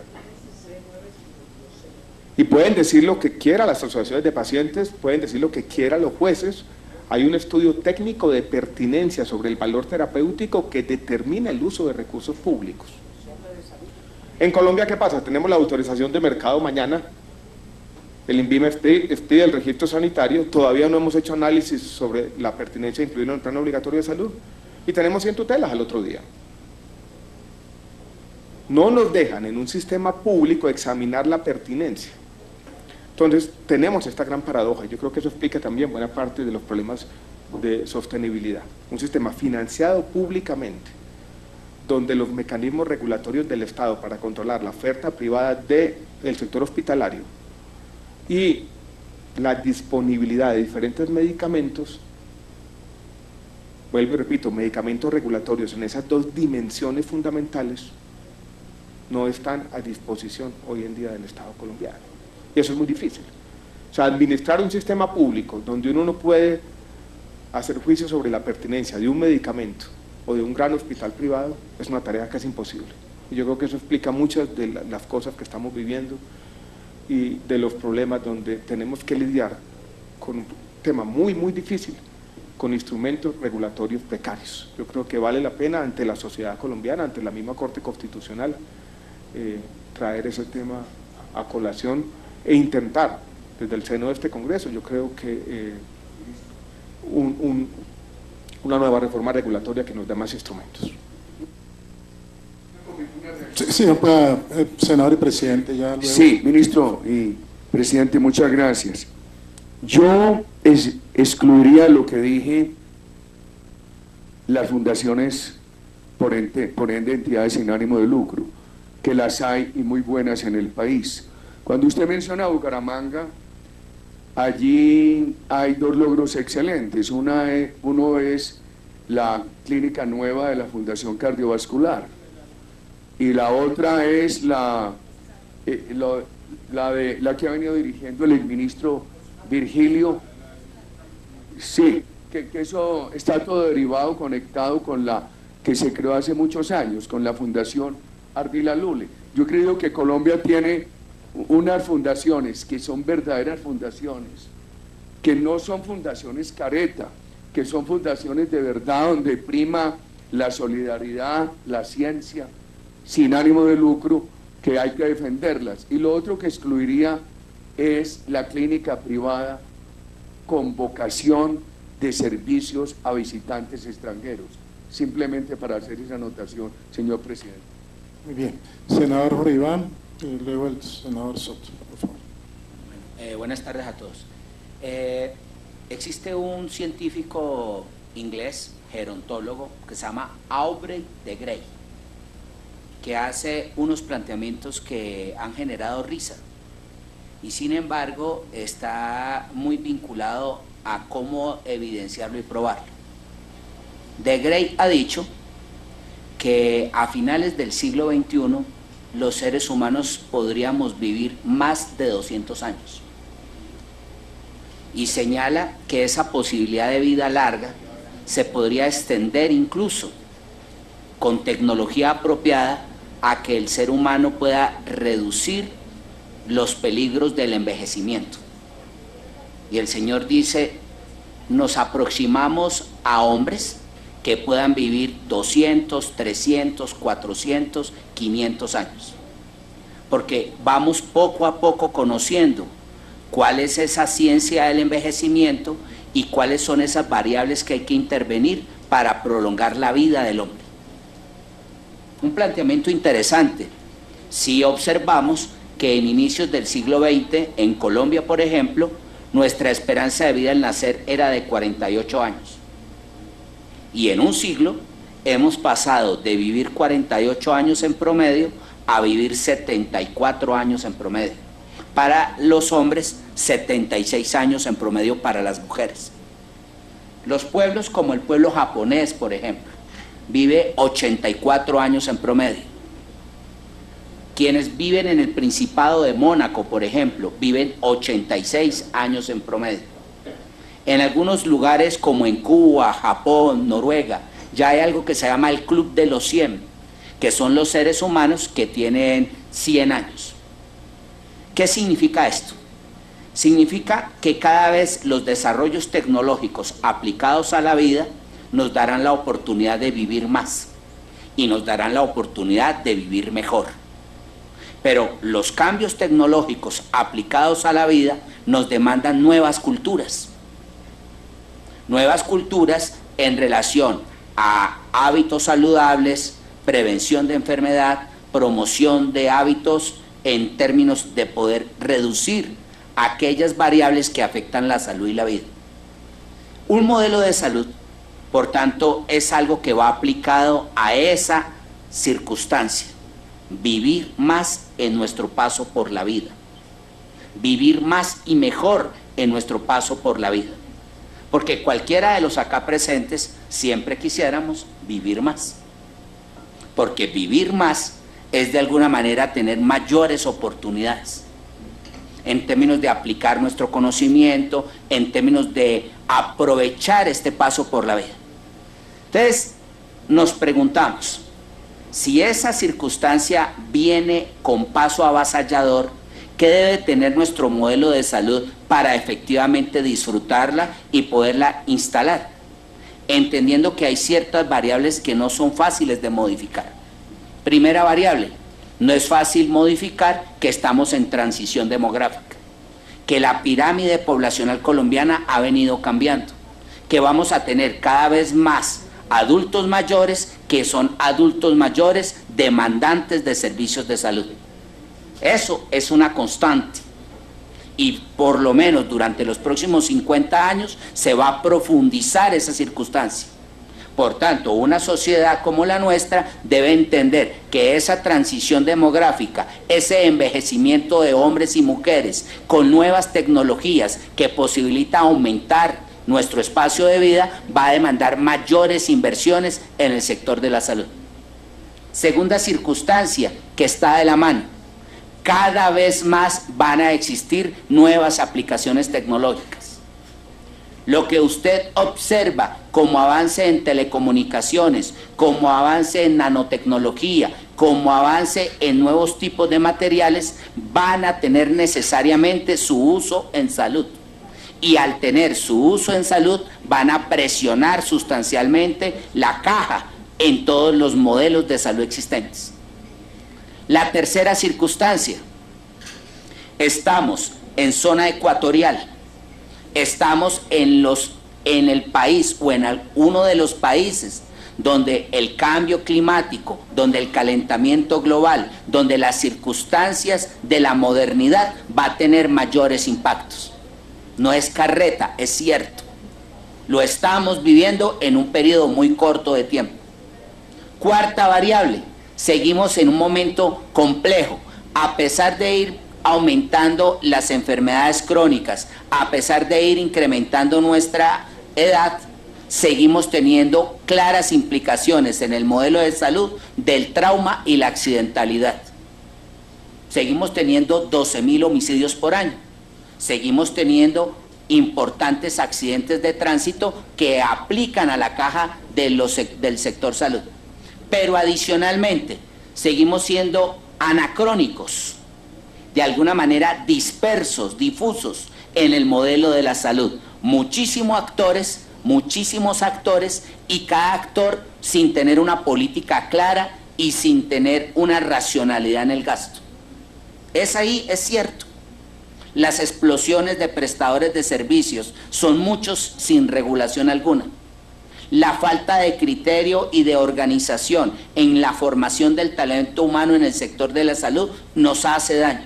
[SPEAKER 3] Y pueden decir lo que quiera las asociaciones de pacientes, pueden decir lo que quiera los jueces. Hay un estudio técnico de pertinencia sobre el valor terapéutico que determina el uso de recursos públicos. En Colombia, ¿qué pasa? Tenemos la autorización de mercado mañana, el INVIMA expide el registro sanitario, todavía no hemos hecho análisis sobre la pertinencia de incluirlo en el plan obligatorio de salud, y tenemos 100 tutelas al otro día. No nos dejan en un sistema público examinar la pertinencia. Entonces tenemos esta gran paradoja, y yo creo que eso explica también buena parte de los problemas de sostenibilidad. Un sistema financiado públicamente, donde los mecanismos regulatorios del Estado para controlar la oferta privada del sector hospitalario y la disponibilidad de diferentes medicamentos, vuelvo y repito, medicamentos regulatorios en esas dos dimensiones fundamentales, no están a disposición hoy en día del Estado colombiano. Y eso es muy difícil. O sea, administrar un sistema público donde uno no puede hacer juicio sobre la pertinencia de un medicamento o de un gran hospital privado es una tarea casi imposible. Y yo creo que eso explica muchas de las cosas que estamos viviendo y de los problemas donde tenemos que lidiar con un tema muy, muy difícil, con instrumentos regulatorios precarios. Yo creo que vale la pena ante la sociedad colombiana, ante la misma Corte Constitucional, traer ese tema a colación e intentar desde el seno de este Congreso, yo creo que una nueva reforma regulatoria que nos dé más instrumentos.
[SPEAKER 1] Sí, senador y presidente, ya luego.
[SPEAKER 4] Sí, ministro y presidente, muchas gracias. Yo excluiría lo que dije, las fundaciones por ende entidades sin ánimo de lucro, que las hay y muy buenas en el país. Cuando usted menciona Bucaramanga, allí hay dos logros excelentes. Uno es la clínica nueva de la Fundación Cardiovascular y la otra es la que ha venido dirigiendo el exministro Virgilio. Sí, que eso está todo derivado, conectado con la que se creó hace muchos años con la Fundación Ardila Lule. Yo creo que Colombia tiene unas fundaciones que son verdaderas fundaciones, que no son fundaciones careta, que son fundaciones de verdad donde prima la solidaridad, la ciencia, sin ánimo de lucro, que hay que defenderlas. Y lo otro que excluiría es la clínica privada con vocación de servicios a visitantes extranjeros. Simplemente para hacer esa anotación, señor presidente.
[SPEAKER 1] Muy bien. Senador Jorge Iván, y luego el senador Soto, por favor.
[SPEAKER 5] Buenas tardes a todos. Existe un científico inglés, gerontólogo, que se llama Aubrey de Grey, que hace unos planteamientos que han generado risa y sin embargo está muy vinculado a cómo evidenciarlo y probarlo. De Grey ha dicho que a finales del siglo XXI los seres humanos podríamos vivir más de 200 años y señala que esa posibilidad de vida larga se podría extender incluso con tecnología apropiada a que el ser humano pueda reducir los peligros del envejecimiento. Y el Señor dice, nos aproximamos a hombres que puedan vivir 200, 300, 400, 500 años. Porque vamos poco a poco conociendo cuál es esa ciencia del envejecimiento y cuáles son esas variables que hay que intervenir para prolongar la vida del hombre. Un planteamiento interesante si observamos que en inicios del siglo XX, en Colombia por ejemplo, nuestra esperanza de vida al nacer era de 48 años. Y en un siglo hemos pasado de vivir 48 años en promedio a vivir 74 años en promedio. Para los hombres, 76 años en promedio para las mujeres. Los pueblos como el pueblo japonés, por ejemplo, vive 84 años en promedio. Quienes viven en el Principado de Mónaco, por ejemplo, viven 86 años en promedio. En algunos lugares como en Cuba, Japón, Noruega, ya hay algo que se llama el Club de los 100, que son los seres humanos que tienen 100 años. ¿Qué significa esto? Significa que cada vez los desarrollos tecnológicos aplicados a la vida nos darán la oportunidad de vivir más y nos darán la oportunidad de vivir mejor. Pero los cambios tecnológicos aplicados a la vida nos demandan nuevas culturas en relación a hábitos saludables, prevención de enfermedad, promoción de hábitos en términos de poder reducir aquellas variables que afectan la salud y la vida. Un modelo de salud, por tanto, es algo que va aplicado a esa circunstancia, vivir más en nuestro paso por la vida, vivir más y mejor en nuestro paso por la vida, porque cualquiera de los acá presentes siempre quisiéramos vivir más, porque vivir más es de alguna manera tener mayores oportunidades en términos de aplicar nuestro conocimiento, en términos de aprovechar este paso por la vida. Entonces nos preguntamos, si esa circunstancia viene con paso avasallador, ¿qué debe tener nuestro modelo de salud para efectivamente disfrutarla y poderla instalar? Entendiendo que hay ciertas variables que no son fáciles de modificar. Primera variable, no es fácil modificar que estamos en transición demográfica, que la pirámide poblacional colombiana ha venido cambiando, que vamos a tener cada vez más adultos mayores que son adultos mayores demandantes de servicios de salud. Eso es una constante y por lo menos durante los próximos 50 años se va a profundizar esa circunstancia. Por tanto, una sociedad como la nuestra debe entender que esa transición demográfica, ese envejecimiento de hombres y mujeres con nuevas tecnologías que posibilita aumentar nuestro espacio de vida, va a demandar mayores inversiones en el sector de la salud. Segunda circunstancia que está de la mano, cada vez más van a existir nuevas aplicaciones tecnológicas. lo que usted observa como avance en telecomunicaciones, como avance en nanotecnología, como avance en nuevos tipos de materiales, van a tener necesariamente su uso en salud. Y al tener su uso en salud, van a presionar sustancialmente la caja en todos los modelos de salud existentes. La tercera circunstancia, estamos en zona ecuatorial, estamos en el país o en uno de los países donde el cambio climático, donde el calentamiento global, donde las circunstancias de la modernidad va a tener mayores impactos. No es carreta, es cierto. Lo estamos viviendo en un periodo muy corto de tiempo. Cuarta variable, seguimos en un momento complejo, a pesar de ir aumentando las enfermedades crónicas, a pesar de ir incrementando nuestra edad, seguimos teniendo claras implicaciones en el modelo de salud del trauma y la accidentalidad. Seguimos teniendo 12.000 homicidios por año, seguimos teniendo importantes accidentes de tránsito que aplican a la caja del sector salud. Pero adicionalmente, seguimos siendo anacrónicos, de alguna manera dispersos, difusos en el modelo de la salud. Muchísimos actores y cada actor sin tener una política clara y sin tener una racionalidad en el gasto. Es cierto. Las explosiones de prestadores de servicios son muchos sin regulación alguna. La falta de criterio y de organización en la formación del talento humano en el sector de la salud nos hace daño.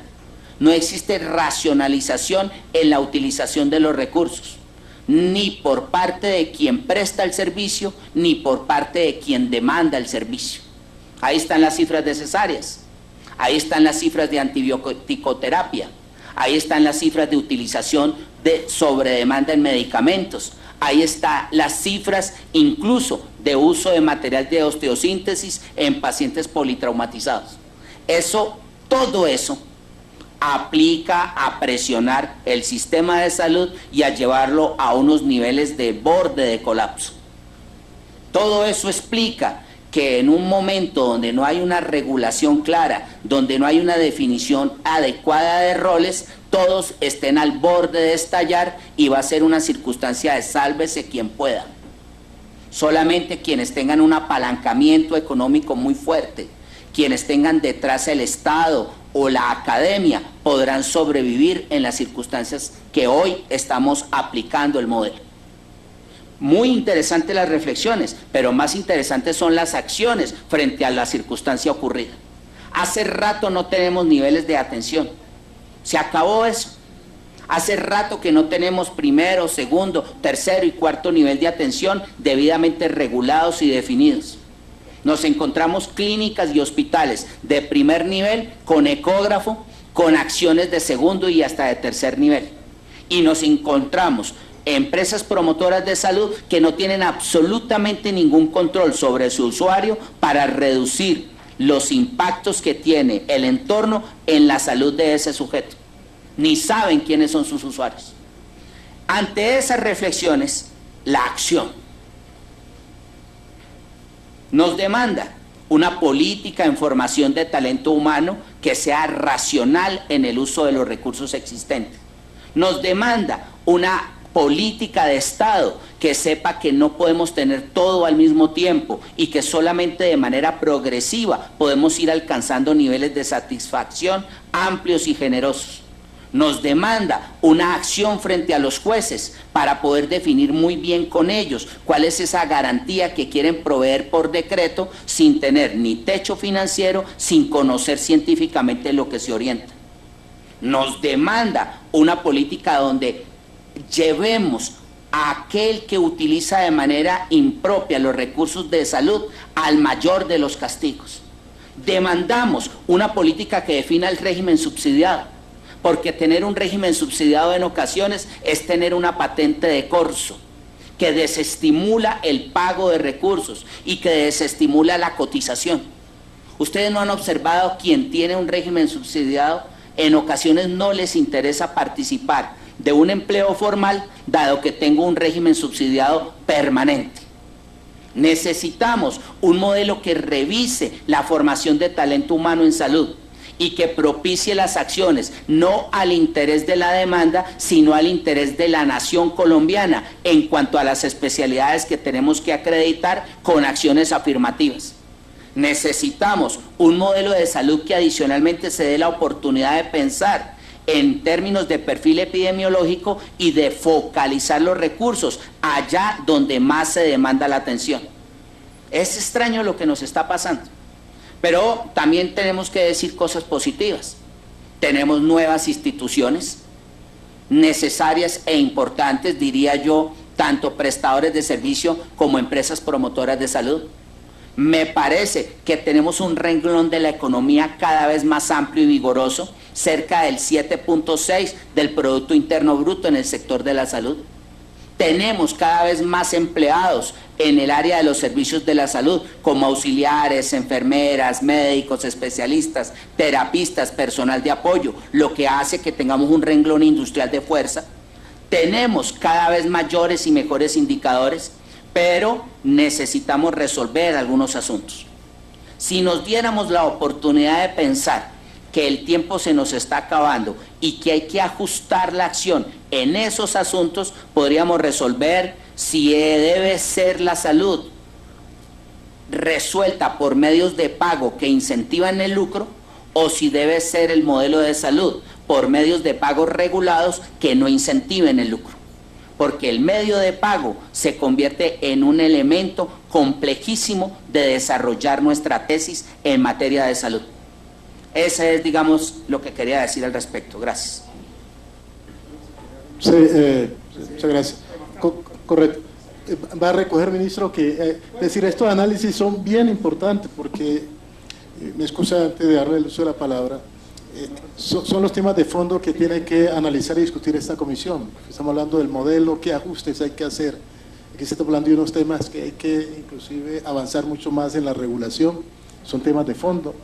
[SPEAKER 5] No existe racionalización en la utilización de los recursos, ni por parte de quien presta el servicio, ni por parte de quien demanda el servicio. Ahí están las cifras de cesáreas, ahí están las cifras de antibiótico-terapia, ahí están las cifras de utilización de sobredemanda en medicamentos, ahí están las cifras incluso de uso de material de osteosíntesis en pacientes politraumatizados. Todo eso aplica a presionar el sistema de salud y a llevarlo a unos niveles de borde de colapso. Todo eso explica que en un momento donde no hay una regulación clara, donde no hay una definición adecuada de roles, todos estén al borde de estallar y va a ser una circunstancia de sálvese quien pueda. Solamente quienes tengan un apalancamiento económico muy fuerte, quienes tengan detrás el Estado o la academia podrán sobrevivir en las circunstancias que hoy estamos aplicando el modelo. Muy interesantes las reflexiones, pero más interesantes son las acciones frente a la circunstancia ocurrida. Hace rato no tenemos niveles de atención, se acabó eso. Hace rato que no tenemos primero, segundo, tercero y cuarto nivel de atención debidamente regulados y definidos. Nos encontramos clínicas y hospitales de primer nivel con ecógrafo, con acciones de segundo y hasta de tercer nivel. Y nos encontramos empresas promotoras de salud que no tienen absolutamente ningún control sobre su usuario para reducir los impactos que tiene el entorno en la salud de ese sujeto. Ni saben quiénes son sus usuarios. Ante esas reflexiones, la acción nos demanda una política en formación de talento humano que sea racional en el uso de los recursos existentes. Nos demanda una política de Estado que sepa que no podemos tener todo al mismo tiempo y que solamente de manera progresiva podemos ir alcanzando niveles de satisfacción amplios y generosos. Nos demanda una acción frente a los jueces para poder definir muy bien con ellos cuál es esa garantía que quieren proveer por decreto sin tener ni techo financiero, sin conocer científicamente lo que se orienta. Nos demanda una política donde llevemos a aquel que utiliza de manera impropia los recursos de salud al mayor de los castigos. Demandamos una política que defina el régimen subsidiado, porque tener un régimen subsidiado en ocasiones es tener una patente de corso que desestimula el pago de recursos y que desestimula la cotización. Ustedes no han observado quien tiene un régimen subsidiado, en ocasiones no les interesa participar de un empleo formal, dado que tengo un régimen subsidiado permanente. Necesitamos un modelo que revise la formación de talento humano en salud y que propicie las acciones, no al interés de la demanda, sino al interés de la nación colombiana en cuanto a las especialidades que tenemos que acreditar con acciones afirmativas. Necesitamos un modelo de salud que adicionalmente se dé la oportunidad de pensar en términos de perfil epidemiológico y de focalizar los recursos allá donde más se demanda la atención. Es extraño lo que nos está pasando, pero también tenemos que decir cosas positivas. Tenemos nuevas instituciones necesarias e importantes, diría yo, tanto prestadores de servicio como empresas promotoras de salud. Me parece que tenemos un renglón de la economía cada vez más amplio y vigoroso, cerca del 7.6 del Producto Interno Bruto en el sector de la salud. Tenemos cada vez más empleados en el área de los servicios de la salud, como auxiliares, enfermeras, médicos, especialistas, terapistas, personal de apoyo, lo que hace que tengamos un renglón industrial de fuerza. Tenemos cada vez mayores y mejores indicadores, pero necesitamos resolver algunos asuntos. Si nos diéramos la oportunidad de pensar que el tiempo se nos está acabando y que hay que ajustar la acción en esos asuntos, podríamos resolver si debe ser la salud resuelta por medios de pago que incentivan el lucro o si debe ser el modelo de salud por medios de pago regulados que no incentiven el lucro. Porque el medio de pago se convierte en un elemento complejísimo de desarrollar nuestra tesis en materia de salud. Ese es, digamos, lo que quería decir al respecto. Gracias.
[SPEAKER 1] Sí, muchas gracias. Correcto. Va a recoger, ministro, que decir, estos análisis son bien importantes porque, me excusa antes de darle el uso de la palabra, son los temas de fondo que tiene que analizar y discutir esta comisión. Estamos hablando del modelo, qué ajustes hay que hacer. Aquí se está hablando de unos temas que hay que inclusive avanzar mucho más en la regulación, son temas de fondo,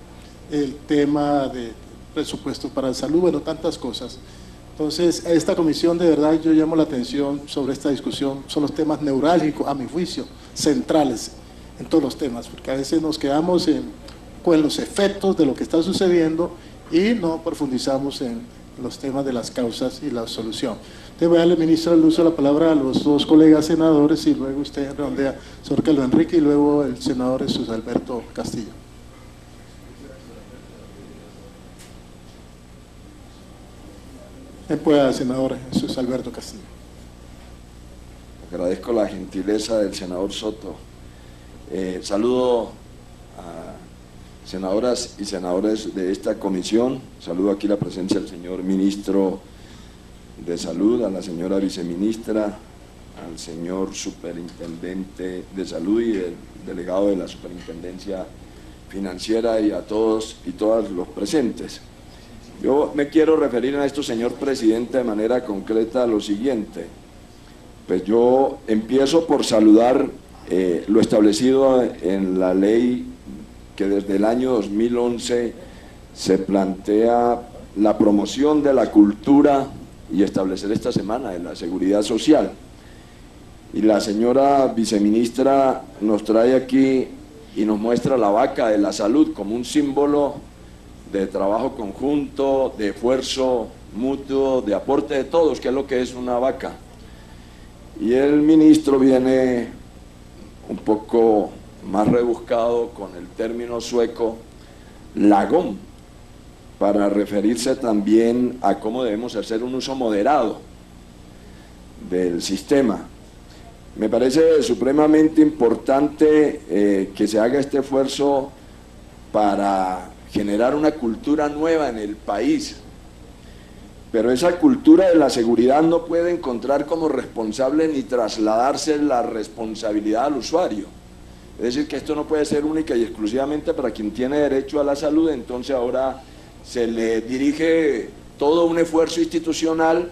[SPEAKER 1] el tema de presupuestos para la salud, bueno, tantas cosas. Entonces, a esta comisión de verdad yo llamo la atención sobre esta discusión, son los temas neurálgicos, a mi juicio, centrales en todos los temas, porque a veces nos quedamos con los efectos de lo que está sucediendo y no profundizamos en los temas de las causas y la solución. Entonces voy a darle, ministro, el uso de la palabra a los dos colegas senadores y luego usted redondea, señor Carlos Enrique, y luego el senador Jesús Alberto Castillo. Pueda, senador Jesús Alberto Castillo.
[SPEAKER 6] Agradezco la gentileza del senador Soto. Saludo a senadoras y senadores de esta comisión. Saludo aquí la presencia del señor ministro de Salud, a la señora viceministra, al señor superintendente de Salud y el delegado de la Superintendencia Financiera y a todos y todas los presentes. Yo me quiero referir a esto, señor presidente, de manera concreta a lo siguiente. Pues yo empiezo por saludar lo establecido en la ley que desde el año 2011 se plantea la promoción de la cultura y establecer esta semana de la seguridad social. Y la señora viceministra nos trae aquí y nos muestra la vaca de la salud como un símbolo de trabajo conjunto, de esfuerzo mutuo, de aporte de todos, que es lo que es una vaca. Y el ministro viene un poco más rebuscado con el término sueco lagom, para referirse también a cómo debemos hacer un uso moderado del sistema. Me parece supremamente importante que se haga este esfuerzo para generar una cultura nueva en el país, pero esa cultura de la seguridad no puede encontrar como responsable ni trasladarse la responsabilidad al usuario. Es decir, que esto no puede ser única y exclusivamente para quien tiene derecho a la salud, entonces ahora se le dirige todo un esfuerzo institucional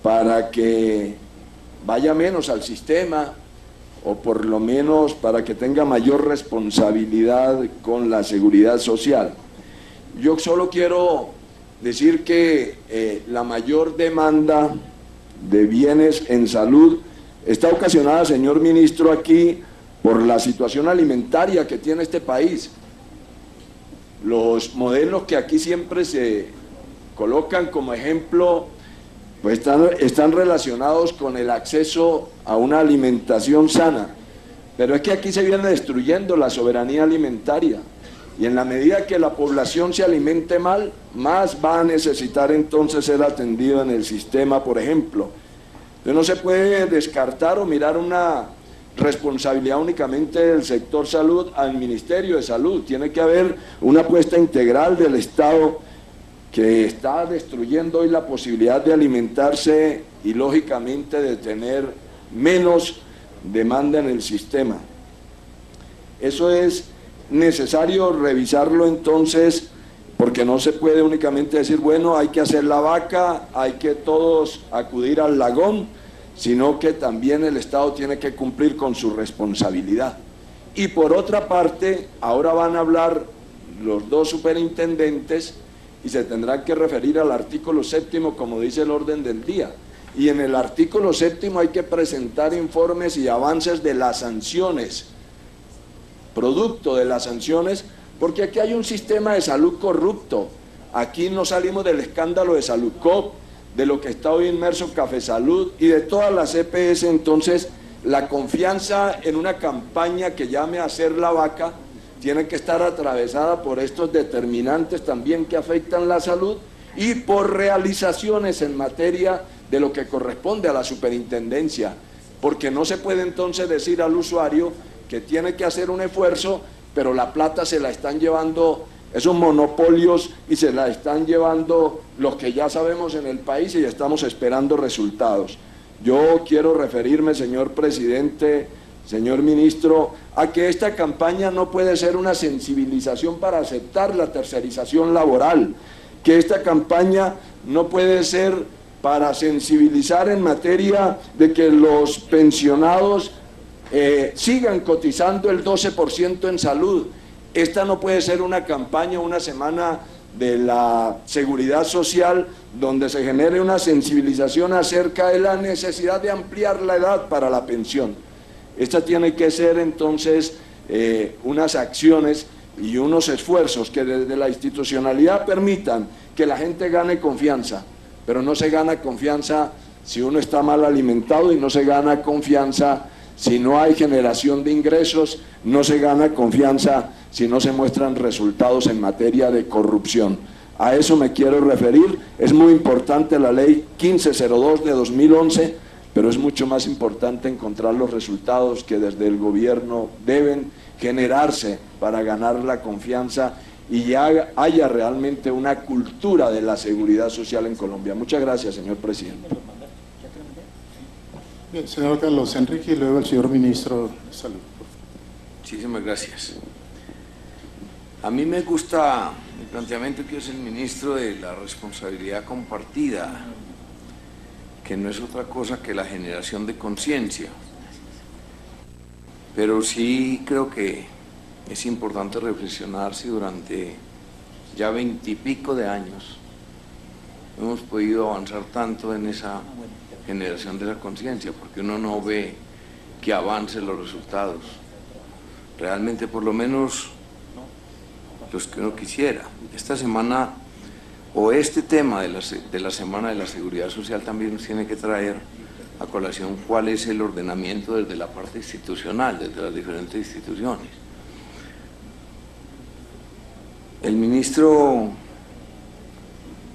[SPEAKER 6] para que vaya menos al sistema o por lo menos para que tenga mayor responsabilidad con la seguridad social. Yo solo quiero decir que la mayor demanda de bienes en salud está ocasionada, señor ministro, aquí por la situación alimentaria que tiene este país. Los modelos que aquí siempre se colocan como ejemplo, pues están relacionados con el acceso a una alimentación sana, pero es que aquí se viene destruyendo la soberanía alimentaria, y en la medida que la población se alimente mal, más va a necesitar entonces ser atendido en el sistema, por ejemplo. Entonces no se puede descartar o mirar una responsabilidad únicamente del sector salud al Ministerio de Salud. Tiene que haber una apuesta integral del Estado, que está destruyendo hoy la posibilidad de alimentarse y lógicamente de tener menos demanda en el sistema. Eso es necesario revisarlo entonces, porque no se puede únicamente decir, bueno, hay que hacer la vaca, hay que todos acudir al lagón, sino que también el Estado tiene que cumplir con su responsabilidad. Y por otra parte, ahora van a hablar los dos superintendentes y se tendrán que referir al artículo 7, como dice el orden del día. Y en el artículo 7 hay que presentar informes y avances de las sanciones, producto de las sanciones, porque aquí hay un sistema de salud corrupto. Aquí no salimos del escándalo de Saludcop, de lo que está hoy inmerso Café Salud y de todas las EPS. Entonces, la confianza en una campaña que llame a hacer la vaca tiene que estar atravesada por estos determinantes también que afectan la salud y por realizaciones en materia de lo que corresponde a la superintendencia, porque no se puede entonces decir al usuario que tiene que hacer un esfuerzo, pero la plata se la están llevando esos monopolios y se la están llevando los que ya sabemos en el país y estamos esperando resultados. Yo quiero referirme, señor presidente, señor ministro, a que esta campaña no puede ser una sensibilización para aceptar la tercerización laboral, que esta campaña no puede ser para sensibilizar en materia de que los pensionados sigan cotizando el 12% en salud. Esta no puede ser una campaña, una semana de la seguridad social donde se genere una sensibilización acerca de la necesidad de ampliar la edad para la pensión. Esta tiene que ser entonces unas acciones y unos esfuerzos que desde la institucionalidad permitan que la gente gane confianza, pero no se gana confianza si uno está mal alimentado y no se gana confianza si no hay generación de ingresos, no se gana confianza si no se muestran resultados en materia de corrupción. A eso me quiero referir. Es muy importante la ley 1502 de 2011, pero es mucho más importante encontrar los resultados que desde el gobierno deben generarse para ganar la confianza y haya realmente una cultura de la seguridad social en Colombia. Muchas gracias, señor presidente.
[SPEAKER 1] Bien, señor Carlos Enrique, y luego el señor ministro de Salud.
[SPEAKER 7] Muchísimas gracias. A mí me gusta el planteamiento que hace el ministro de la responsabilidad compartida, que no es otra cosa que la generación de conciencia. Pero sí creo que es importante reflexionar si durante ya 20 y pico de años hemos podido avanzar tanto en esa generación de esa conciencia, porque uno no ve que avancen los resultados, realmente por lo menos los que uno quisiera. Esta semana, o este tema de la Semana de la Seguridad Social también nos tiene que traer a colación cuál es el ordenamiento desde la parte institucional, desde las diferentes instituciones. El ministro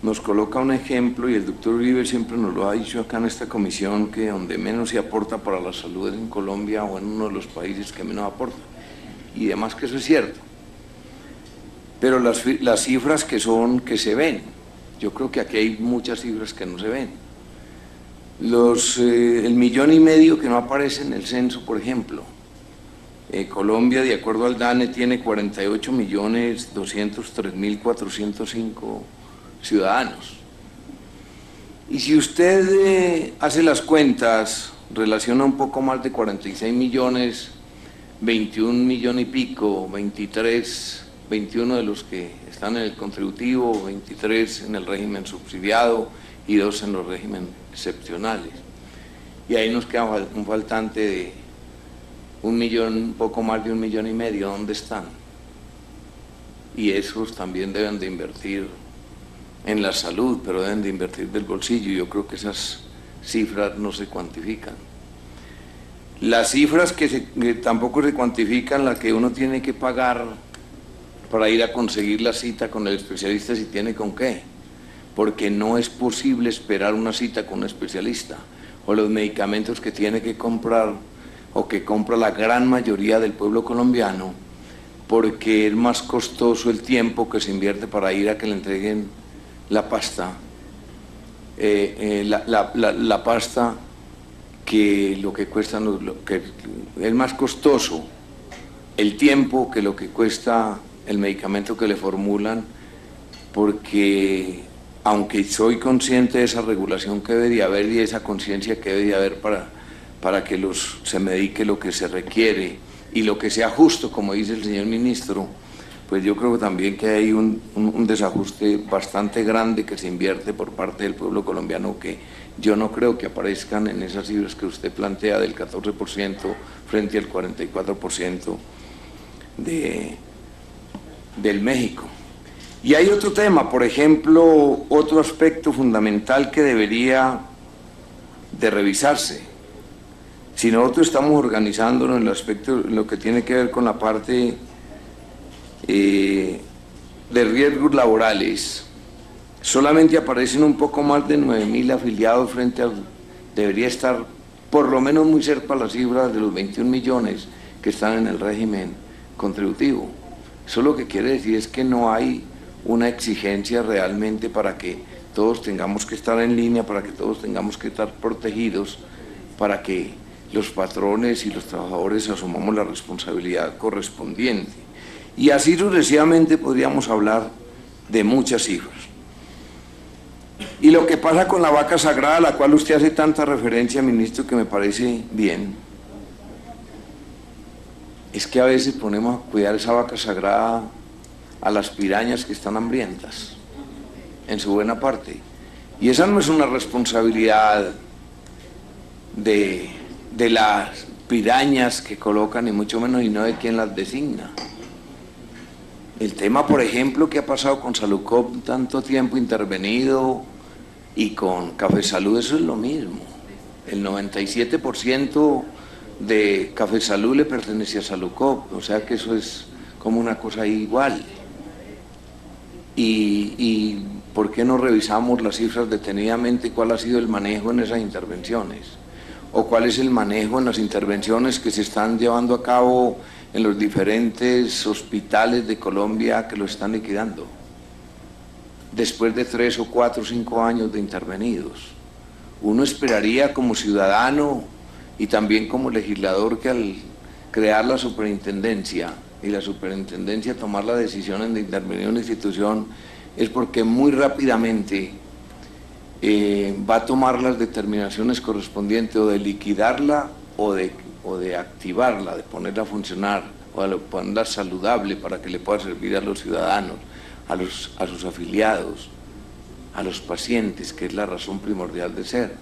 [SPEAKER 7] nos coloca un ejemplo, y el doctor Uribe siempre nos lo ha dicho acá en esta comisión, que donde menos se aporta para la salud es en Colombia o en uno de los países que menos aporta, y además que eso es cierto. Pero las cifras que se ven, yo creo que aquí hay muchas cifras que no se ven. El 1,5 millones que no aparece en el censo, por ejemplo. Colombia, de acuerdo al DANE, tiene 48.203.405 ciudadanos. Y si usted hace las cuentas, relaciona un poco más de 46 millones, 21 millones y pico, 21 de los que están en el contributivo, 23 en el régimen subsidiado y 2 en el régimen excepcionales. Y ahí nos queda un faltante de 1 millón, un poco más de 1,5 millones. ¿Dónde están? Y esos también deben de invertir en la salud, pero deben de invertir del bolsillo. Yo creo que esas cifras no se cuantifican. Las cifras que tampoco se cuantifican, la que uno tiene que pagar para ir a conseguir la cita con el especialista, si tiene con qué, porque no es posible esperar una cita con un especialista, o los medicamentos que tiene que comprar o que compra la gran mayoría del pueblo colombiano, porque es más costoso el tiempo que se invierte para ir a que le entreguen la pasta, la pasta, que lo que cuesta, que es más costoso el tiempo que lo que cuesta el medicamento que le formulan, porque aunque soy consciente de esa regulación que debería haber y de esa conciencia que debería haber para que se medique lo que se requiere y lo que sea justo, como dice el señor ministro, pues yo creo también que hay un desajuste bastante grande que se invierte por parte del pueblo colombiano, que yo no creo que aparezcan en esas cifras que usted plantea del 14% frente al 44% del México. Y hay otro tema, por ejemplo, otro aspecto fundamental que debería de revisarse. Si nosotros estamos organizándonos en el aspecto, en lo que tiene que ver con la parte de riesgos laborales, solamente aparecen un poco más de 9.000 afiliados frente a... Debería estar por lo menos muy cerca a las cifras de los 21 millones que están en el régimen contributivo. Eso lo que quiere decir es que no hay una exigencia realmente para que todos tengamos que estar en línea, para que todos tengamos que estar protegidos, para que los patrones y los trabajadores asumamos la responsabilidad correspondiente. Y así sucesivamente podríamos hablar de muchas cifras. Y lo que pasa con la vaca sagrada, a la cual usted hace tanta referencia, ministro, que me parece bien, es que a veces ponemos a cuidar esa vaca sagrada a las pirañas que están hambrientas, en su buena parte. Y esa no es una responsabilidad de las pirañas que colocan, ni mucho menos, y no de quien las designa. El tema, por ejemplo, que ha pasado con Salucop, tanto tiempo intervenido, y con Café Salud, eso es lo mismo. El 97% de Café Salud le pertenece a Salucop, o sea que eso es como una cosa igual. Y ¿por qué no revisamos las cifras detenidamente? ¿Cuál ha sido el manejo en esas intervenciones? ¿O cuál es el manejo en las intervenciones que se están llevando a cabo en los diferentes hospitales de Colombia que lo están liquidando? Después de 3 o 4 o 5 años de intervenidos, uno esperaría como ciudadano y también como legislador que al crear la superintendencia y la superintendencia tomar la decisión de intervenir en una institución es porque muy rápidamente va a tomar las determinaciones correspondientes o de liquidarla o de activarla, de ponerla a funcionar o de ponerla saludable para que le pueda servir a los ciudadanos, a sus afiliados, a los pacientes, que es la razón primordial de ser.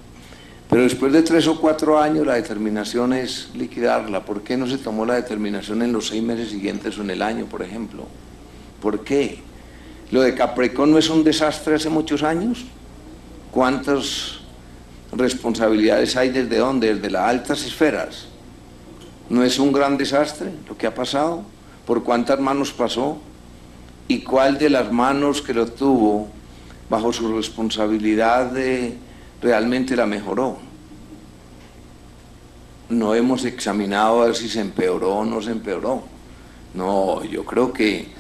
[SPEAKER 7] Pero después de 3 o 4 años la determinación es liquidarla. ¿Por qué no se tomó la determinación en los 6 meses siguientes o en el año, por ejemplo? ¿Por qué? ¿Lo de Caprecón no es un desastre hace muchos años? ¿Cuántas responsabilidades hay desde dónde? Desde las altas esferas. ¿No es un gran desastre lo que ha pasado? ¿Por cuántas manos pasó? ¿Y cuál de las manos que lo tuvo bajo su responsabilidad realmente la mejoró? No hemos examinado a ver si se empeoró o no se empeoró. No, yo creo que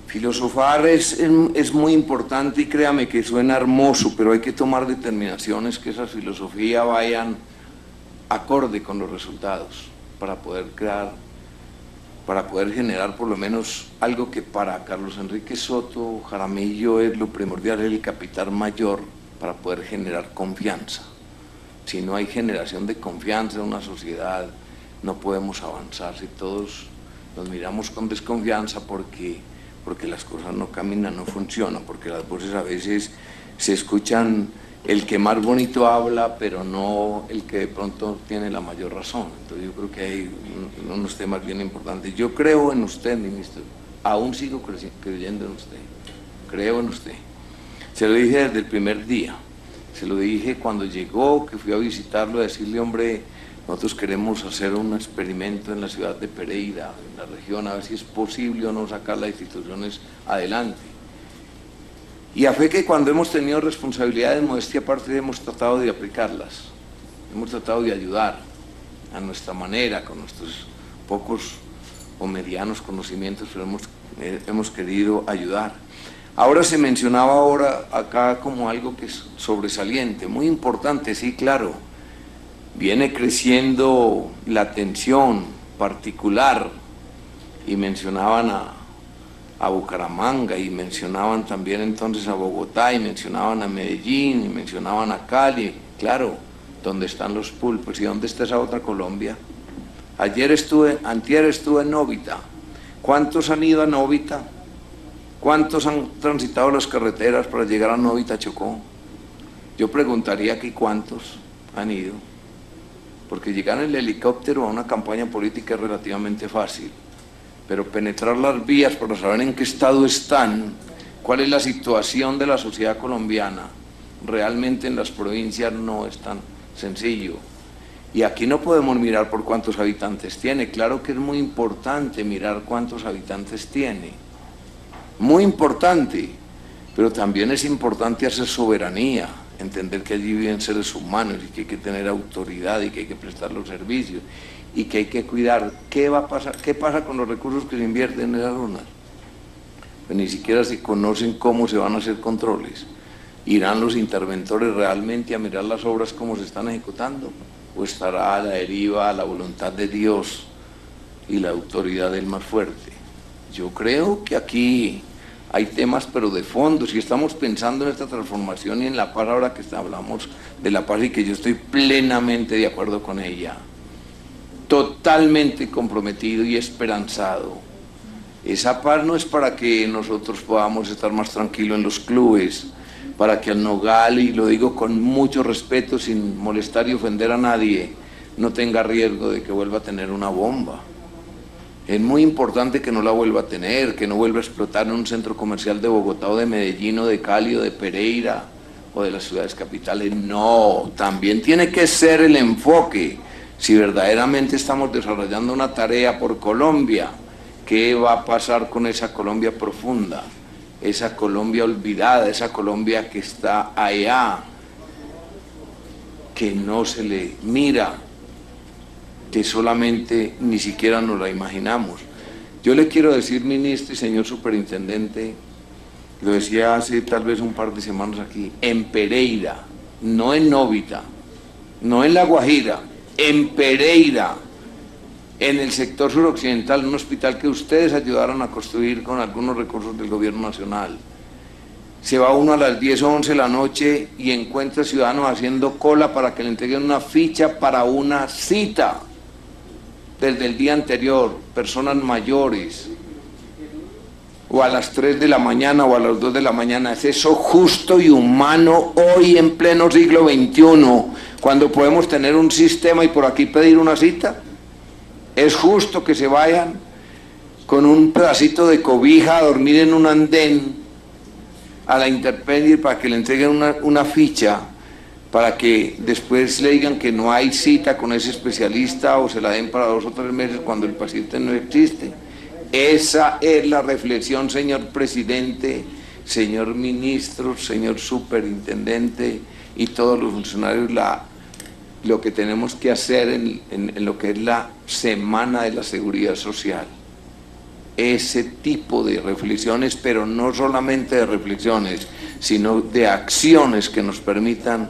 [SPEAKER 7] filosofar es muy importante y créame que suena hermoso, pero hay que tomar determinaciones que esas filosofías vayan acorde con los resultados para poder crear, para poder generar por lo menos algo que para Carlos Enrique Soto Jaramillo es lo primordial, es el capital mayor para poder generar confianza. Si no hay generación de confianza en una sociedad, no podemos avanzar. Si todos nos miramos con desconfianza porque las cosas no caminan, no funcionan, porque las voces a veces se escuchan el que más bonito habla, pero no el que de pronto tiene la mayor razón. Entonces yo creo que hay unos temas bien importantes. Yo creo en usted, ministro, aún sigo creyendo en usted, creo en usted. Se lo dije desde el primer día, se lo dije cuando llegó, que fui a visitarlo, a decirle, hombre, nosotros queremos hacer un experimento en la ciudad de Pereira, en la región, a ver si es posible o no sacar las instituciones adelante. Y a fe que cuando hemos tenido responsabilidades, modestia aparte, hemos tratado de aplicarlas, hemos tratado de ayudar a nuestra manera, con nuestros pocos o medianos conocimientos, pero hemos querido ayudar. Ahora se mencionaba acá como algo que es sobresaliente, muy importante, sí, claro. Viene creciendo la atención particular y mencionaban a Bucaramanga y mencionaban también entonces a Bogotá y mencionaban a Medellín y mencionaban a Cali, claro, donde están los pulpos y dónde está esa otra Colombia. Antier estuve en Novita. ¿Cuántos han ido a Novita? ¿Cuántos han transitado las carreteras para llegar a Novita, Chocó? Yo preguntaría aquí cuántos han ido, porque llegar en el helicóptero a una campaña política es relativamente fácil, pero penetrar las vías para saber en qué estado están, cuál es la situación de la sociedad colombiana, realmente en las provincias no es tan sencillo. Y aquí no podemos mirar por cuántos habitantes tiene, claro que es muy importante mirar cuántos habitantes tiene, muy importante, pero también es importante hacer soberanía, entender que allí viven seres humanos y que hay que tener autoridad y que hay que prestar los servicios y que hay que cuidar. ¿Qué va a pasar? ¿Qué pasa con los recursos que se invierten en esas zonas? Pues ni siquiera se conocen cómo se van a hacer controles. ¿Irán los interventores realmente a mirar las obras cómo se están ejecutando? ¿O estará a la deriva la voluntad de Dios y la autoridad del más fuerte? Yo creo que aquí hay temas, pero de fondo. Si estamos pensando en esta transformación y en la paz, ahora que hablamos de la paz y que yo estoy plenamente de acuerdo con ella, totalmente comprometido y esperanzado. Esa paz no es para que nosotros podamos estar más tranquilos en los clubes, para que al Nogal, y lo digo con mucho respeto, sin molestar y ofender a nadie, no tenga riesgo de que vuelva a tener una bomba. Es muy importante que no la vuelva a tener, que no vuelva a explotar en un centro comercial de Bogotá o de Medellín o de Cali o de Pereira o de las ciudades capitales. No, también tiene que ser el enfoque. Si verdaderamente estamos desarrollando una tarea por Colombia, ¿qué va a pasar con esa Colombia profunda? Esa Colombia olvidada, esa Colombia que está allá, que no se le mira, que solamente ni siquiera nos la imaginamos. Yo le quiero decir, ministro y señor superintendente, lo decía hace tal vez un par de semanas aquí, en Pereira, no en Novita, no en La Guajira, en Pereira, en el sector suroccidental, un hospital que ustedes ayudaron a construir con algunos recursos del gobierno nacional. Se va uno a las 10 o 11 de la noche y encuentra ciudadanos haciendo cola para que le entreguen una ficha para una cita desde el día anterior, personas mayores, o a las 3 de la mañana o a las 2 de la mañana. ¿Es eso justo y humano hoy en pleno siglo XXI, cuando podemos tener un sistema y por aquí pedir una cita? ¿Es justo que se vayan con un pedacito de cobija a dormir en un andén a la intemperie para que le entreguen una ficha, para que después le digan que no hay cita con ese especialista o se la den para 2 o 3 meses cuando el paciente no existe? Esa es la reflexión, señor presidente, señor ministro, señor superintendente y todos los funcionarios, lo que tenemos que hacer en lo que es la Semana de la Seguridad Social. Ese tipo de reflexiones, pero no solamente de reflexiones, sino de acciones que nos permitan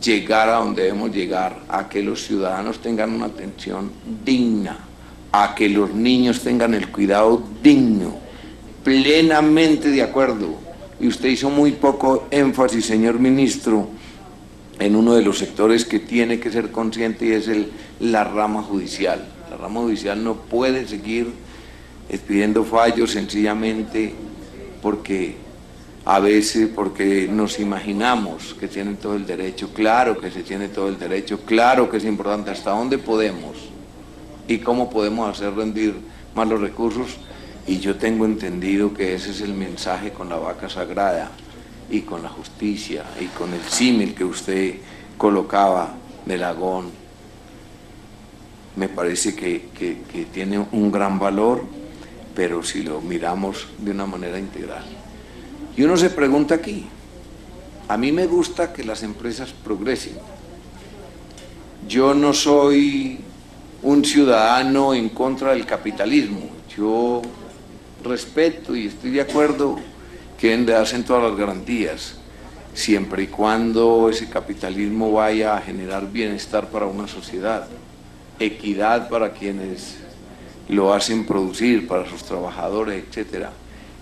[SPEAKER 7] llegar a donde debemos llegar, a que los ciudadanos tengan una atención digna, a que los niños tengan el cuidado digno, plenamente de acuerdo. Y usted hizo muy poco énfasis, señor ministro, en uno de los sectores que tiene que ser consciente, y es la rama judicial. La rama judicial no puede seguir pidiendo fallos sencillamente porque a veces porque nos imaginamos que tienen todo el derecho. Claro que se tiene todo el derecho, claro que es importante hasta dónde podemos y cómo podemos hacer rendir más los recursos, y yo tengo entendido que ese es el mensaje con la vaca sagrada y con la justicia y con el símil que usted colocaba del Agón. Me parece que tiene un gran valor, pero si lo miramos de una manera integral. Y uno se pregunta aquí, a mí me gusta que las empresas progresen. Yo no soy un ciudadano en contra del capitalismo. Yo respeto y estoy de acuerdo que deben de darse todas las garantías, siempre y cuando ese capitalismo vaya a generar bienestar para una sociedad, equidad para quienes lo hacen producir, para sus trabajadores, etcétera.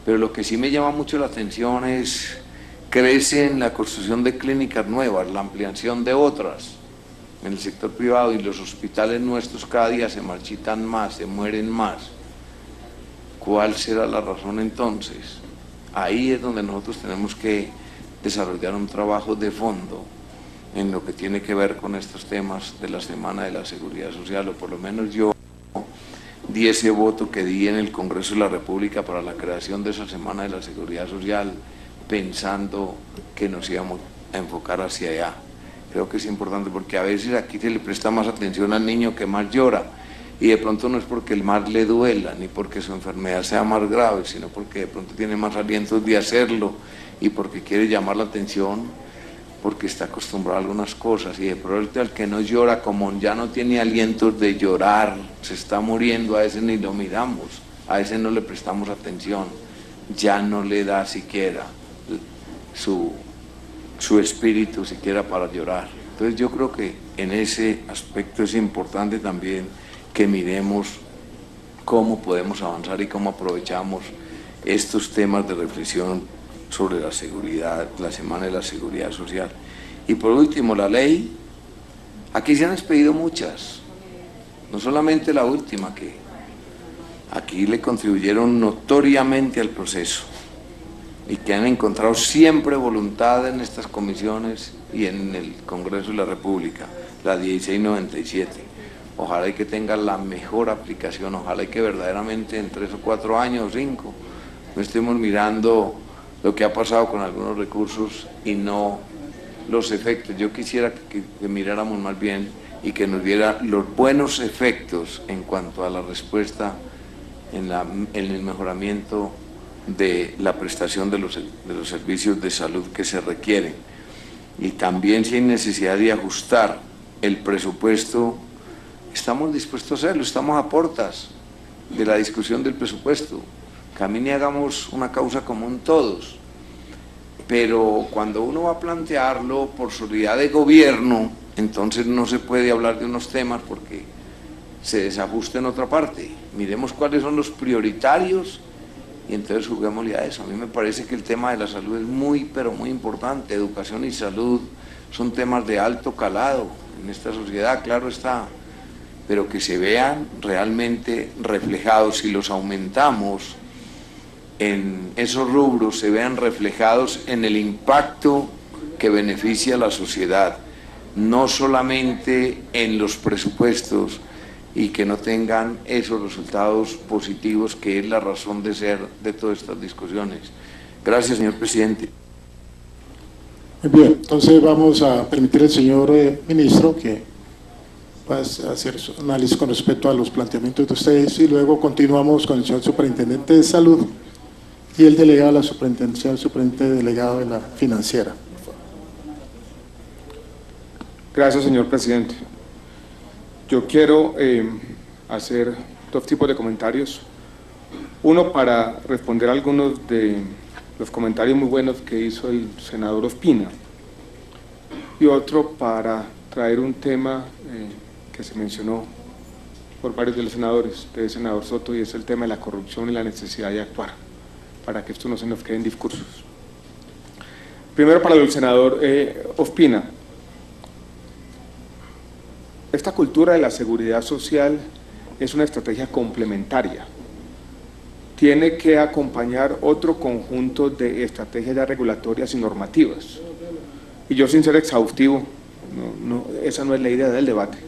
[SPEAKER 7] Pero lo que sí me llama mucho la atención es, crece en la construcción de clínicas nuevas, la ampliación de otras en el sector privado, y los hospitales nuestros cada día se marchitan más, se mueren más. ¿Cuál será la razón entonces? Ahí es donde nosotros tenemos que desarrollar un trabajo de fondo en lo que tiene que ver con estos temas de la Semana de la Seguridad Social, o por lo menos yo di ese voto que di en el Congreso de la República para la creación de esa Semana de la Seguridad Social, pensando que nos íbamos a enfocar hacia allá. Creo que es importante porque a veces aquí se le presta más atención al niño que más llora, y de pronto no es porque el más le duela, ni porque su enfermedad sea más grave, sino porque de pronto tiene más alientos de hacerlo y porque quiere llamar la atención, porque está acostumbrado a algunas cosas, y de pronto al que no llora, como ya no tiene alientos de llorar, se está muriendo, a ese ni lo miramos, a ese no le prestamos atención, ya no le da siquiera su espíritu siquiera para llorar. Entonces yo creo que en ese aspecto es importante también que miremos cómo podemos avanzar y cómo aprovechamos estos temas de reflexión sobre la seguridad, la Semana de la Seguridad Social. Y por último, la ley. Aquí se han expedido muchas, no solamente la última, que aquí le contribuyeron notoriamente al proceso y que han encontrado siempre voluntad en estas comisiones y en el Congreso de la República, la 1697. Ojalá y que tenga la mejor aplicación, ojalá y que verdaderamente en 3 o 4 años o 5 no estemos mirando lo que ha pasado con algunos recursos y no los efectos. Yo quisiera que miráramos más bien y que nos diera los buenos efectos en cuanto a la respuesta en el mejoramiento de la prestación de los servicios de salud que se requieren. Y también, si hay necesidad de ajustar el presupuesto, estamos dispuestos a hacerlo, estamos a puertas de la discusión del presupuesto. Camine y hagamos una causa común todos, pero cuando uno va a plantearlo por solidaridad de gobierno, entonces no se puede hablar de unos temas porque se desajusta en otra parte. Miremos cuáles son los prioritarios y entonces juguémosle a eso. A mí me parece que el tema de la salud es muy, pero muy importante. Educación y salud son temas de alto calado en esta sociedad, claro está, pero que se vean realmente reflejados. Si los aumentamos en esos rubros, se vean reflejados en el impacto que beneficia a la sociedad, no solamente en los presupuestos, y que no tengan esos resultados positivos que es la razón de ser de todas estas discusiones. Gracias, señor presidente.
[SPEAKER 1] Bien, entonces vamos a permitir al señor ministro que va a hacer su análisis con respecto a los planteamientos de ustedes, y luego continuamos con el señor superintendente de salud y el delegado de la superintendencia, el superintendente delegado de la financiera.
[SPEAKER 3] Gracias, señor presidente. Yo quiero hacer 2 tipos de comentarios. Uno, para responder a algunos de los comentarios muy buenos que hizo el senador Ospina, y otro para traer un tema que se mencionó por varios de los senadores, del senador Soto, y es el tema de la corrupción y la necesidad de actuar, para que esto no se nos quede en discursos. Primero, para el senador Ospina. Esta cultura de la seguridad social es una estrategia complementaria. tiene que acompañar otro conjunto de estrategias ya regulatorias y normativas. Y yo, sin ser exhaustivo, esa no es la idea del debate.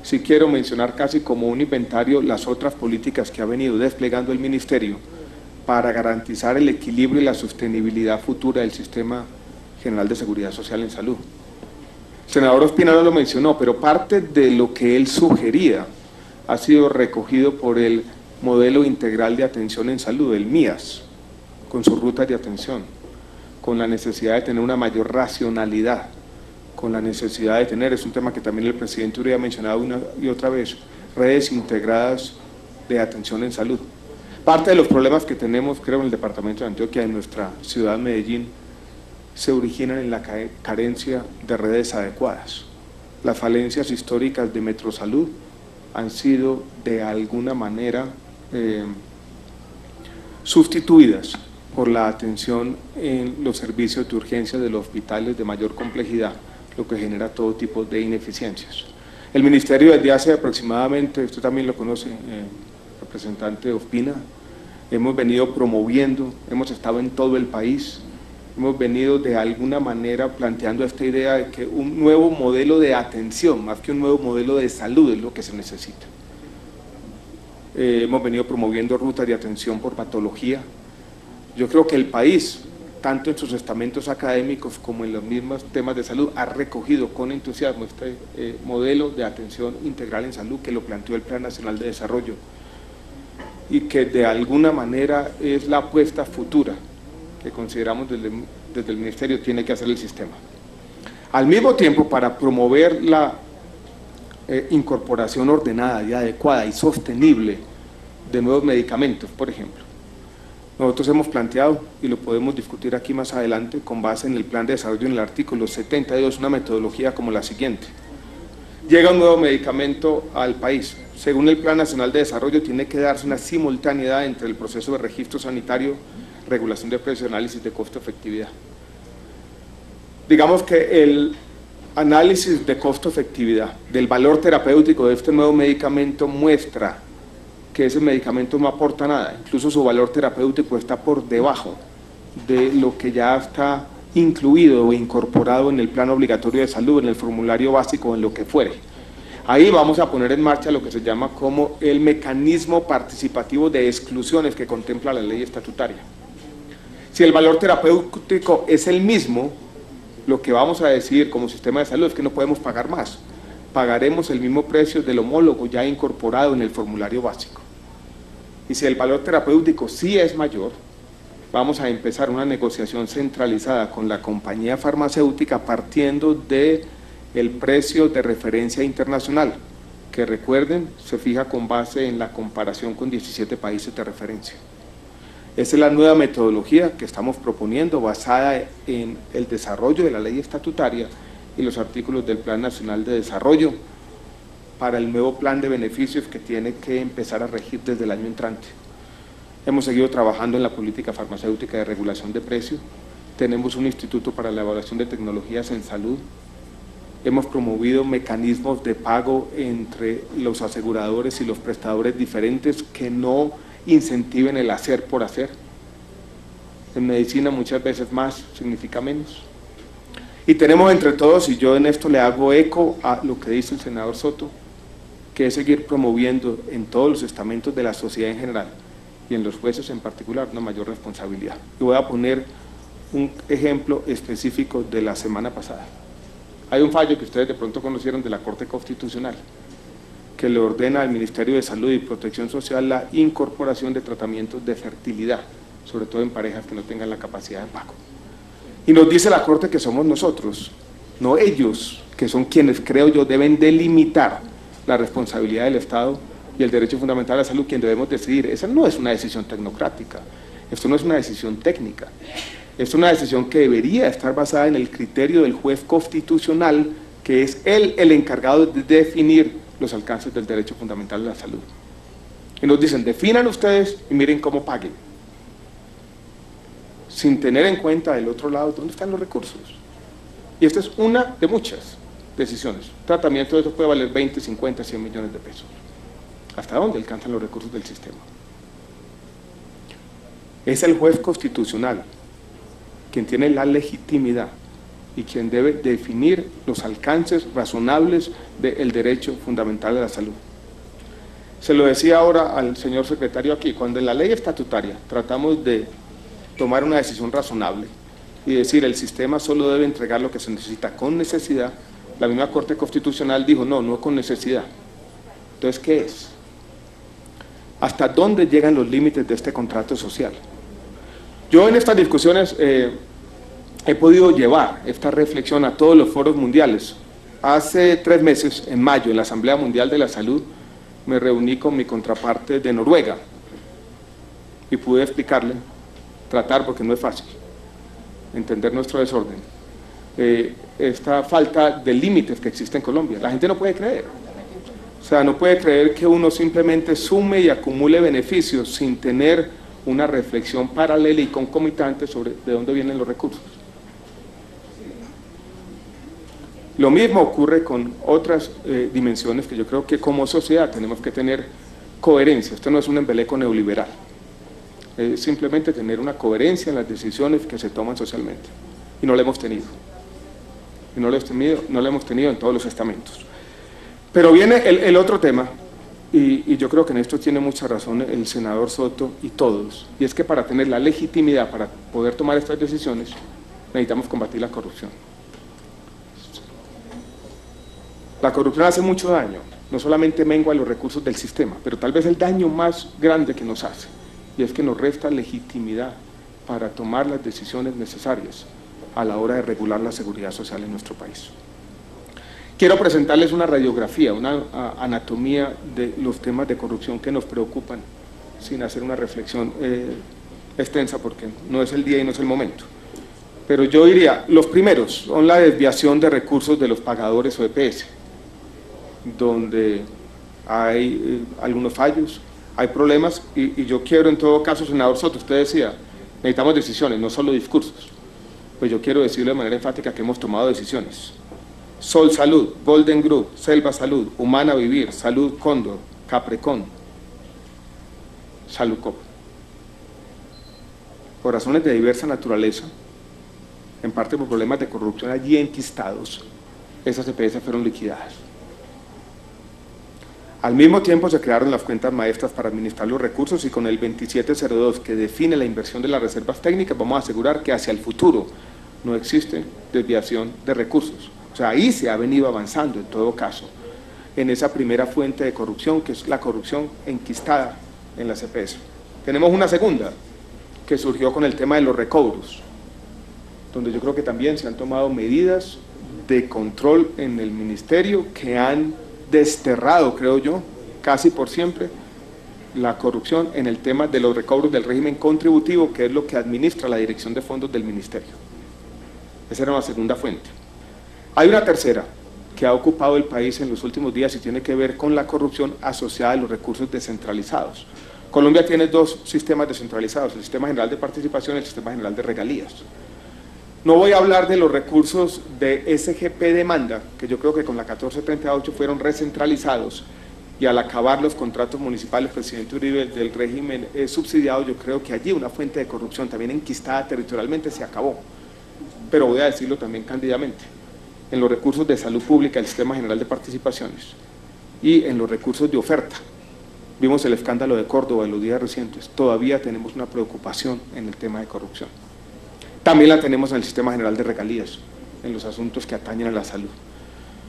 [SPEAKER 3] Sí quiero mencionar casi como un inventario las otras políticas que ha venido desplegando el Ministerio para garantizar el equilibrio y la sostenibilidad futura del Sistema General de Seguridad Social en Salud. El senador Ospina no lo mencionó, pero parte de lo que él sugería ha sido recogido por el Modelo Integral de Atención en Salud, el MIAS, con sus rutas de atención, con la necesidad de tener una mayor racionalidad, con la necesidad de tener, es un tema que también el presidente Uribe ha mencionado una y otra vez, redes integradas de atención en salud. Parte de los problemas que tenemos, creo, en el departamento de Antioquia, en nuestra ciudad Medellín, se originan en la carencia de redes adecuadas. Las falencias históricas de Metrosalud han sido de alguna manera sustituidas por la atención en los servicios de urgencia de los hospitales de mayor complejidad, lo que genera todo tipo de ineficiencias. El Ministerio desde hace aproximadamente, usted también lo conoce, representante Ospina, hemos venido promoviendo, hemos estado en todo el país, hemos venido de alguna manera planteando esta idea de que un nuevo modelo de atención, más que un nuevo modelo de salud, es lo que se necesita. Hemos venido promoviendo rutas de atención por patología. Yo creo que el país, tanto en sus estamentos académicos como en los mismos temas de salud, ha recogido con entusiasmo este modelo de atención integral en salud que lo planteó el Plan Nacional de Desarrollo y que de alguna manera es la apuesta futura que consideramos desde el Ministerio tiene que hacer el sistema. Al mismo tiempo, para promover la incorporación ordenada y adecuada y sostenible de nuevos medicamentos, por ejemplo, nosotros hemos planteado, y lo podemos discutir aquí más adelante, con base en el plan de desarrollo en el artículo 72, una metodología como la siguiente. Llega un nuevo medicamento al país. Según el Plan Nacional de Desarrollo, tiene que darse una simultaneidad entre el proceso de registro sanitario, regulación de precios, análisis de costo-efectividad. Digamos que el análisis de costo-efectividad del valor terapéutico de este nuevo medicamento muestra que ese medicamento no aporta nada, incluso su valor terapéutico está por debajo de lo que ya está incluido o incorporado en el plan obligatorio de salud, en el formulario básico, en lo que fuere. Ahí vamos a poner en marcha lo que se llama como el mecanismo participativo de exclusiones que contempla la ley estatutaria. Si el valor terapéutico es el mismo, lo que vamos a decir como sistema de salud es que no podemos pagar más, pagaremos el mismo precio del homólogo ya incorporado en el formulario básico. Y si el valor terapéutico sí es mayor, vamos a empezar una negociación centralizada con la compañía farmacéutica partiendo de el precio de referencia internacional, que recuerden, se fija con base en la comparación con 17 países de referencia. Esa es la nueva metodología que estamos proponiendo, basada en el desarrollo de la ley estatutaria y los artículos del Plan Nacional de Desarrollo, para el nuevo plan de beneficios que tiene que empezar a regir desde el año entrante. Hemos seguido trabajando en la política farmacéutica de regulación de precios, tenemos un instituto para la evaluación de tecnologías en salud, hemos promovido mecanismos de pago entre los aseguradores y los prestadores diferentes que no incentiven el hacer por hacer. En medicina muchas veces más significa menos. Y tenemos entre todos, y yo en esto le hago eco a lo que dice el senador Soto, que es seguir promoviendo en todos los estamentos de la sociedad en general y en los jueces en particular una mayor responsabilidad. Y voy a poner un ejemplo específico de la semana pasada. Hay un fallo que ustedes de pronto conocieron de la Corte Constitucional que le ordena al Ministerio de Salud y Protección Social la incorporación de tratamientos de fertilidad, sobre todo en parejas que no tengan la capacidad de pago. Y nos dice la Corte que somos nosotros, no ellos, que son quienes, creo yo, deben delimitar la responsabilidad del Estado y el derecho fundamental a la salud, quien debemos decidir. Esa no es una decisión tecnocrática, esto no es una decisión técnica, es una decisión que debería estar basada en el criterio del juez constitucional, que es él el encargado de definir los alcances del derecho fundamental a la salud. Y nos dicen, definan ustedes y miren cómo paguen, sin tener en cuenta del otro lado dónde están los recursos. Y esta es una de muchas decisiones. Un tratamiento de eso puede valer 20, 50, 100 millones de pesos. ¿Hasta dónde alcanzan los recursos del sistema? Es el juez constitucional quien tiene la legitimidad y quien debe definir los alcances razonables del derecho fundamental a la salud. Se lo decía ahora al señor secretario aquí, cuando en la ley estatutaria tratamos de tomar una decisión razonable y decir el sistema solo debe entregar lo que se necesita con necesidad, la misma Corte Constitucional dijo no con necesidad. Entonces, ¿qué es? ¿Hasta dónde llegan los límites de este contrato social? Yo en estas discusiones he podido llevar esta reflexión a todos los foros mundiales. Hace 3 meses, en mayo, en la Asamblea Mundial de la Salud, me reuní con mi contraparte de Noruega y pude explicarle, tratar, porque no es fácil, entender nuestro desorden, esta falta de límites que existe en Colombia. La gente no puede creer. O sea, no puede creer que uno simplemente sume y acumule beneficios sin tener una reflexión paralela y concomitante sobre de dónde vienen los recursos. Lo mismo ocurre con otras dimensiones que yo creo que como sociedad tenemos que tener coherencia. Esto no es un embeleco neoliberal, es simplemente tener una coherencia en las decisiones que se toman socialmente. Y no la hemos tenido. Y no la hemos tenido en todos los estamentos. Pero viene el otro tema, y yo creo que en esto tiene mucha razón el senador Soto y todos, y es que para tener la legitimidad para poder tomar estas decisiones necesitamos combatir la corrupción. La corrupción hace mucho daño, no solamente mengua los recursos del sistema, pero tal vez el daño más grande que nos hace, y es que nos resta legitimidad para tomar las decisiones necesarias a la hora de regular la seguridad social en nuestro país. Quiero presentarles una radiografía, una anatomía de los temas de corrupción que nos preocupan, sin hacer una reflexión extensa, porque no es el día y no es el momento. Pero yo diría, los primeros son la desviación de recursos de los pagadores o EPS, donde hay algunos fallos, hay problemas, y yo quiero en todo caso, senador Soto, usted decía, necesitamos decisiones, no solo discursos. Pues yo quiero decirle de manera enfática que hemos tomado decisiones. Sol Salud, Golden Group, Selva Salud, Humana Vivir, Salud Cóndor, Caprecon, Salucop. Por razones de diversa naturaleza, en parte por problemas de corrupción allí enquistados, esas EPS fueron liquidadas. Al mismo tiempo se crearon las cuentas maestras para administrar los recursos, y con el 2702 que define la inversión de las reservas técnicas vamos a asegurar que hacia el futuro no existe desviación de recursos. O sea, ahí se ha venido avanzando en todo caso en esa primera fuente de corrupción, que es la corrupción enquistada en las EPS. Tenemos una segunda que surgió con el tema de los recobros, donde yo creo que también se han tomado medidas de control en el ministerio que han desterrado, creo yo, casi por siempre, la corrupción en el tema de los recobros del régimen contributivo, que es lo que administra la dirección de fondos del ministerio. Esa era una segunda fuente. Hay una tercera que ha ocupado el país en los últimos días y tiene que ver con la corrupción asociada a los recursos descentralizados. Colombia tiene 2 sistemas descentralizados, el Sistema General de Participación y el Sistema General de Regalías. No voy a hablar de los recursos de SGP Demanda, que yo creo que con la 1438 fueron recentralizados, y al acabar los contratos municipales, presidente Uribe, del régimen subsidiado, yo creo que allí una fuente de corrupción también enquistada territorialmente se acabó. Pero voy a decirlo también cándidamente, en los recursos de salud pública del Sistema General de Participaciones y en los recursos de oferta. Vimos el escándalo de Córdoba en los días recientes, todavía tenemos una preocupación en el tema de corrupción. También la tenemos en el Sistema General de Regalías, en los asuntos que atañen a la salud.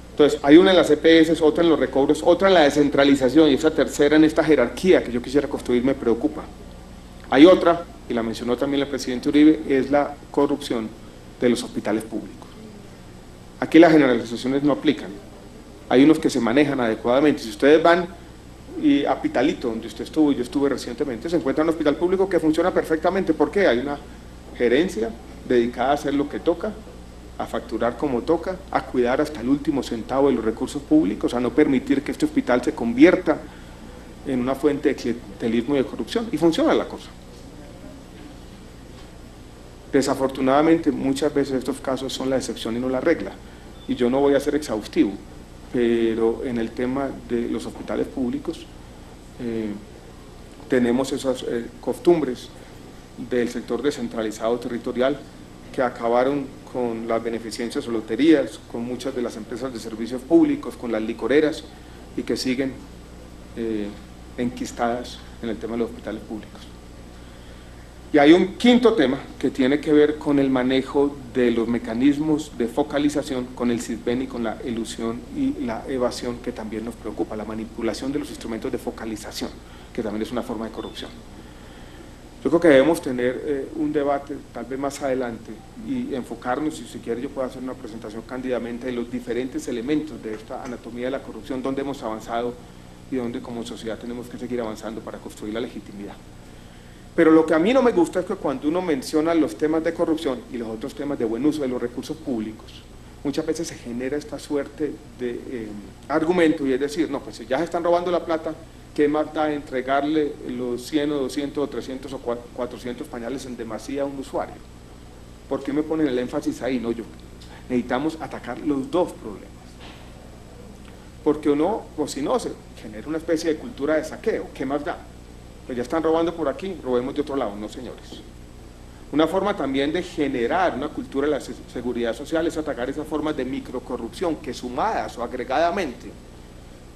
[SPEAKER 3] Entonces, hay una en las EPS, otra en los recobros, otra en la descentralización, y esa tercera en esta jerarquía que yo quisiera construir me preocupa. Hay otra, y la mencionó también el presidente Uribe, es la corrupción de los hospitales públicos. Aquí las generalizaciones no aplican. Hay unos que se manejan adecuadamente. Si ustedes van a Pitalito, donde usted estuvo y yo estuve recientemente, se encuentra un hospital público que funciona perfectamente. ¿Por qué? Hay una gerencia dedicada a hacer lo que toca, a facturar como toca, a cuidar hasta el último centavo de los recursos públicos, a no permitir que este hospital se convierta en una fuente de clientelismo y de corrupción. Y funciona la cosa. Desafortunadamente, muchas veces estos casos son la excepción y no la regla, y yo no voy a ser exhaustivo, pero en el tema de los hospitales públicos tenemos esas costumbres del sector descentralizado territorial, que acabaron con las beneficencias o loterías, con muchas de las empresas de servicios públicos, con las licoreras, y que siguen enquistadas en el tema de los hospitales públicos. Y hay un quinto tema que tiene que ver con el manejo de los mecanismos de focalización, con el CISBEN y con la elusión y la evasión, que también nos preocupa, la manipulación de los instrumentos de focalización, que también es una forma de corrupción. Yo creo que debemos tener un debate tal vez más adelante y enfocarnos, y si quiere yo puedo hacer una presentación cándidamente de los diferentes elementos de esta anatomía de la corrupción, dónde hemos avanzado y dónde como sociedad tenemos que seguir avanzando para construir la legitimidad. Pero lo que a mí no me gusta es que cuando uno menciona los temas de corrupción y los otros temas de buen uso de los recursos públicos, muchas veces se genera esta suerte de argumento, y es decir, no, pues si ya se están robando la plata, ¿qué más da entregarle los 100 o 200 o 300 o 400 pañales en demasía a un usuario? ¿Por qué me ponen el énfasis ahí? No, yo. Necesitamos atacar los dos problemas. Porque o si no, se genera una especie de cultura de saqueo. ¿Qué más da? Pues ya están robando por aquí, robemos de otro lado. No, señores. Una forma también de generar una cultura de la seguridad social es atacar esas formas de microcorrupción que, sumadas o agregadamente,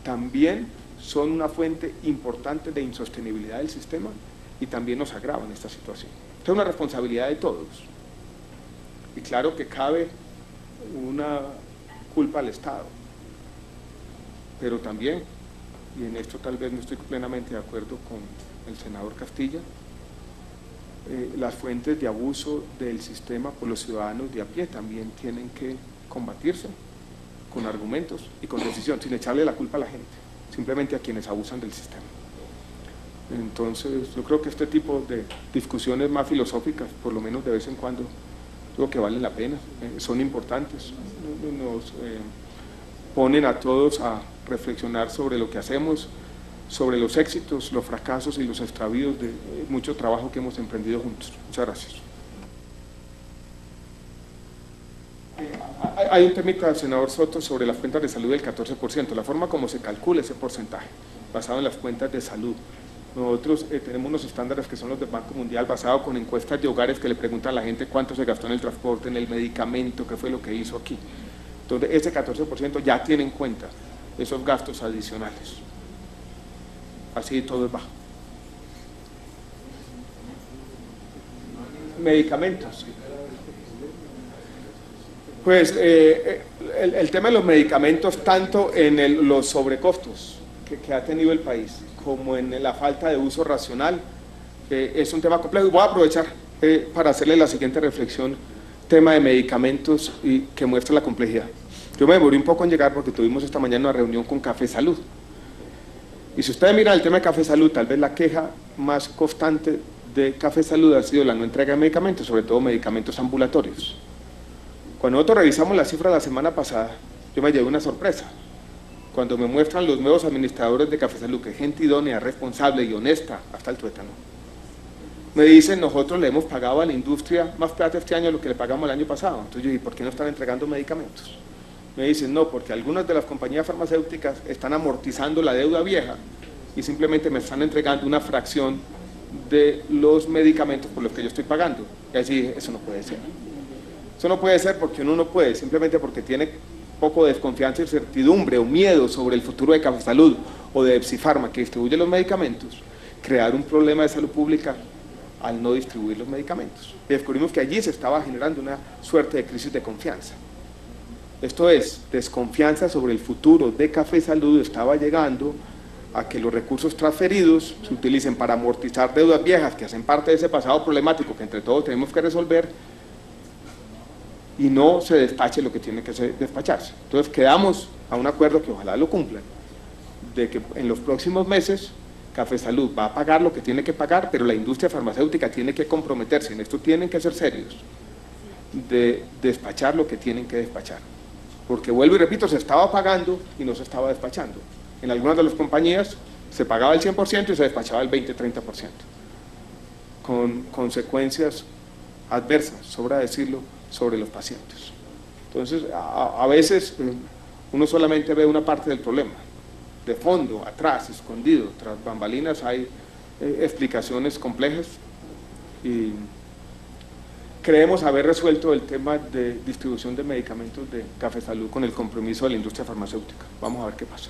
[SPEAKER 3] también son una fuente importante de insostenibilidad del sistema y también nos agravan esta situación. Esta es una responsabilidad de todos. Y claro que cabe una culpa al Estado, pero también, y en esto tal vez no estoy plenamente de acuerdo con el senador Castilla, las fuentes de abuso del sistema por los ciudadanos de a pie también tienen que combatirse con argumentos y con decisión, sin echarle la culpa a la gente, simplemente a quienes abusan del sistema. Entonces yo creo que este tipo de discusiones más filosóficas, por lo menos de vez en cuando, creo que valen la pena, son importantes, nos ponen a todos a reflexionar sobre lo que hacemos, sobre los éxitos, los fracasos y los extravíos de mucho trabajo que hemos emprendido juntos. Muchas gracias. Hay un temita, senador Soto, sobre las cuentas de salud del 14%, la forma como se calcula ese porcentaje, basado en las cuentas de salud. Nosotros tenemos unos estándares que son los del Banco Mundial, basados con encuestas de hogares que le preguntan a la gente cuánto se gastó en el transporte, en el medicamento, qué fue lo que hizo aquí. Entonces, ese 14% ya tiene en cuenta esos gastos adicionales. Así todo es bajo. Medicamentos. Pues el tema de los medicamentos, tanto en los sobrecostos que ha tenido el país, como en la falta de uso racional, es un tema complejo. Voy a aprovechar para hacerle la siguiente reflexión, tema de medicamentos y que muestra la complejidad. Yo me demoré un poco en llegar porque tuvimos esta mañana una reunión con Café Salud. Y si ustedes miran el tema de Café Salud, tal vez la queja más constante de Café Salud ha sido la no entrega de medicamentos, sobre todo medicamentos ambulatorios. Cuando nosotros revisamos la cifra la semana pasada, yo me llevé una sorpresa. Cuando me muestran los nuevos administradores de Café Salud, que es gente idónea, responsable y honesta, hasta el tuétano, me dicen, nosotros le hemos pagado a la industria más plata este año de lo que le pagamos el año pasado. Entonces yo dije, ¿por qué no están entregando medicamentos? Me dicen, no, porque algunas de las compañías farmacéuticas están amortizando la deuda vieja y simplemente me están entregando una fracción de los medicamentos por los que yo estoy pagando. Y así dije, eso no puede ser. Eso no puede ser porque uno no puede, simplemente porque tiene poco de desconfianza, incertidumbre o miedo sobre el futuro de Café Salud o de Epsifarma, que distribuye los medicamentos, crear un problema de salud pública al no distribuir los medicamentos. Y descubrimos que allí se estaba generando una suerte de crisis de confianza. Esto es, desconfianza sobre el futuro de Café Salud estaba llegando a que los recursos transferidos se utilicen para amortizar deudas viejas que hacen parte de ese pasado problemático que entre todos tenemos que resolver y no se despache lo que tiene que despacharse. Entonces quedamos a un acuerdo que ojalá lo cumplan, de que en los próximos meses Café Salud va a pagar lo que tiene que pagar, pero la industria farmacéutica tiene que comprometerse, en esto tienen que ser serios, de despachar lo que tienen que despachar. Porque vuelvo y repito, se estaba pagando y no se estaba despachando. En algunas de las compañías se pagaba el 100% y se despachaba el 20-30%, con consecuencias adversas, sobra decirlo, sobre los pacientes. Entonces, a veces uno solamente ve una parte del problema. De fondo, atrás, escondido, tras bambalinas hay explicaciones complejas y creemos haber resuelto el tema de distribución de medicamentos de Café Salud con el compromiso de la industria farmacéutica. Vamos a ver qué pasa.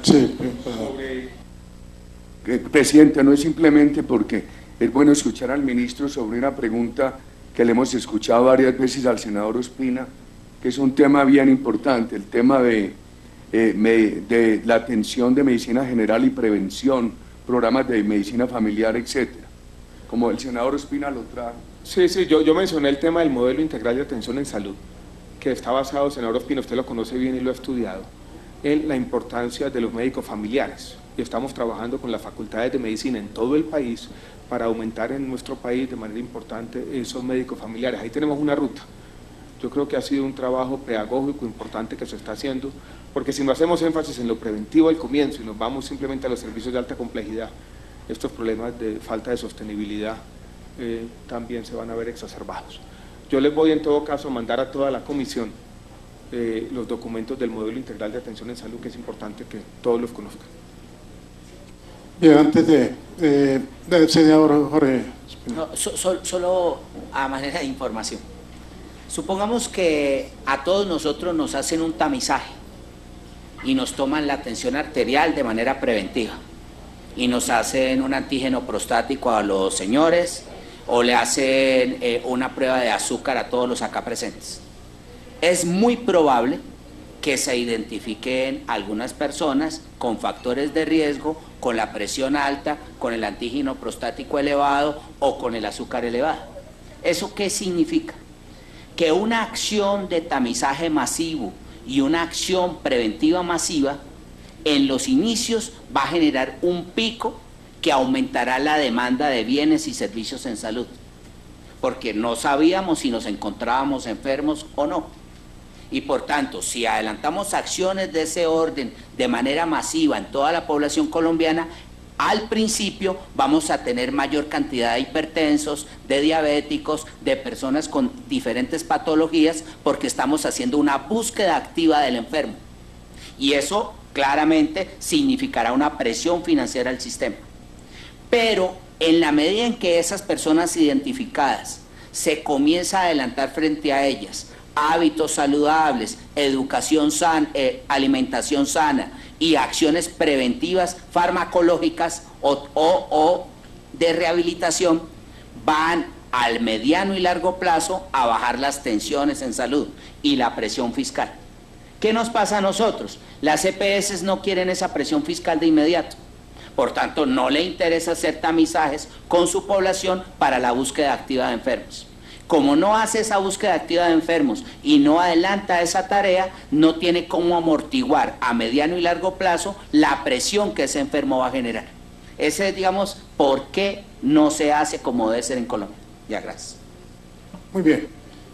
[SPEAKER 1] Sí,
[SPEAKER 4] Presidente, no es simplemente porque es bueno escuchar al ministro sobre una pregunta que le hemos escuchado varias veces al senador Ospina, que es un tema bien importante, el tema de la atención de medicina general y prevención, programas de medicina familiar, etcétera, como el senador Ospina lo trajo.
[SPEAKER 3] Sí, yo mencioné el tema del modelo integral de atención en salud, que está basado, senador Ospina, usted lo conoce bien y lo ha estudiado, en la importancia de los médicos familiares. Y estamos trabajando con las facultades de medicina en todo el país para aumentar en nuestro país de manera importante esos médicos familiares. Ahí tenemos una ruta. Yo creo que ha sido un trabajo pedagógico importante que se está haciendo, porque si no hacemos énfasis en lo preventivo al comienzo y nos vamos simplemente a los servicios de alta complejidad, estos problemas de falta de sostenibilidad también se van a ver exacerbados. Yo les voy en todo caso a mandar a toda la comisión los documentos del modelo integral de atención en salud, que es importante que todos los conozcan.
[SPEAKER 1] Bien, antes del senador Jorge.
[SPEAKER 5] No, solo a manera de información. Supongamos que a todos nosotros nos hacen un tamizaje y nos toman la tensión arterial de manera preventiva y nos hacen un antígeno prostático a los señores o le hacen una prueba de azúcar a todos los acá presentes. Es muy probable que se identifiquen algunas personas con factores de riesgo, con la presión alta, con el antígeno prostático elevado o con el azúcar elevado. ¿Eso qué significa? Que una acción de tamizaje masivo y una acción preventiva masiva en los inicios va a generar un pico que aumentará la demanda de bienes y servicios en salud, porque no sabíamos si nos encontrábamos enfermos o no. Y por tanto, si adelantamos acciones de ese orden de manera masiva en toda la población colombiana, al principio vamos a tener mayor cantidad de hipertensos, de diabéticos, de personas con diferentes patologías, porque estamos haciendo una búsqueda activa del enfermo. Y eso claramente significará una presión financiera al sistema. Pero en la medida en que esas personas identificadas se comienza a adelantar frente a ellas hábitos saludables, educación sana, alimentación sana y acciones preventivas farmacológicas o de rehabilitación, van al mediano y largo plazo a bajar las tensiones en salud y la presión fiscal. ¿Qué nos pasa a nosotros? Las EPS no quieren esa presión fiscal de inmediato. Por tanto, no le interesa hacer tamizajes con su población para la búsqueda activa de enfermos. Como no hace esa búsqueda activa de enfermos y no adelanta esa tarea, no tiene cómo amortiguar a mediano y largo plazo la presión que ese enfermo va a generar. Ese es, digamos, por qué no se hace como debe ser en Colombia. Ya, gracias.
[SPEAKER 1] Muy bien.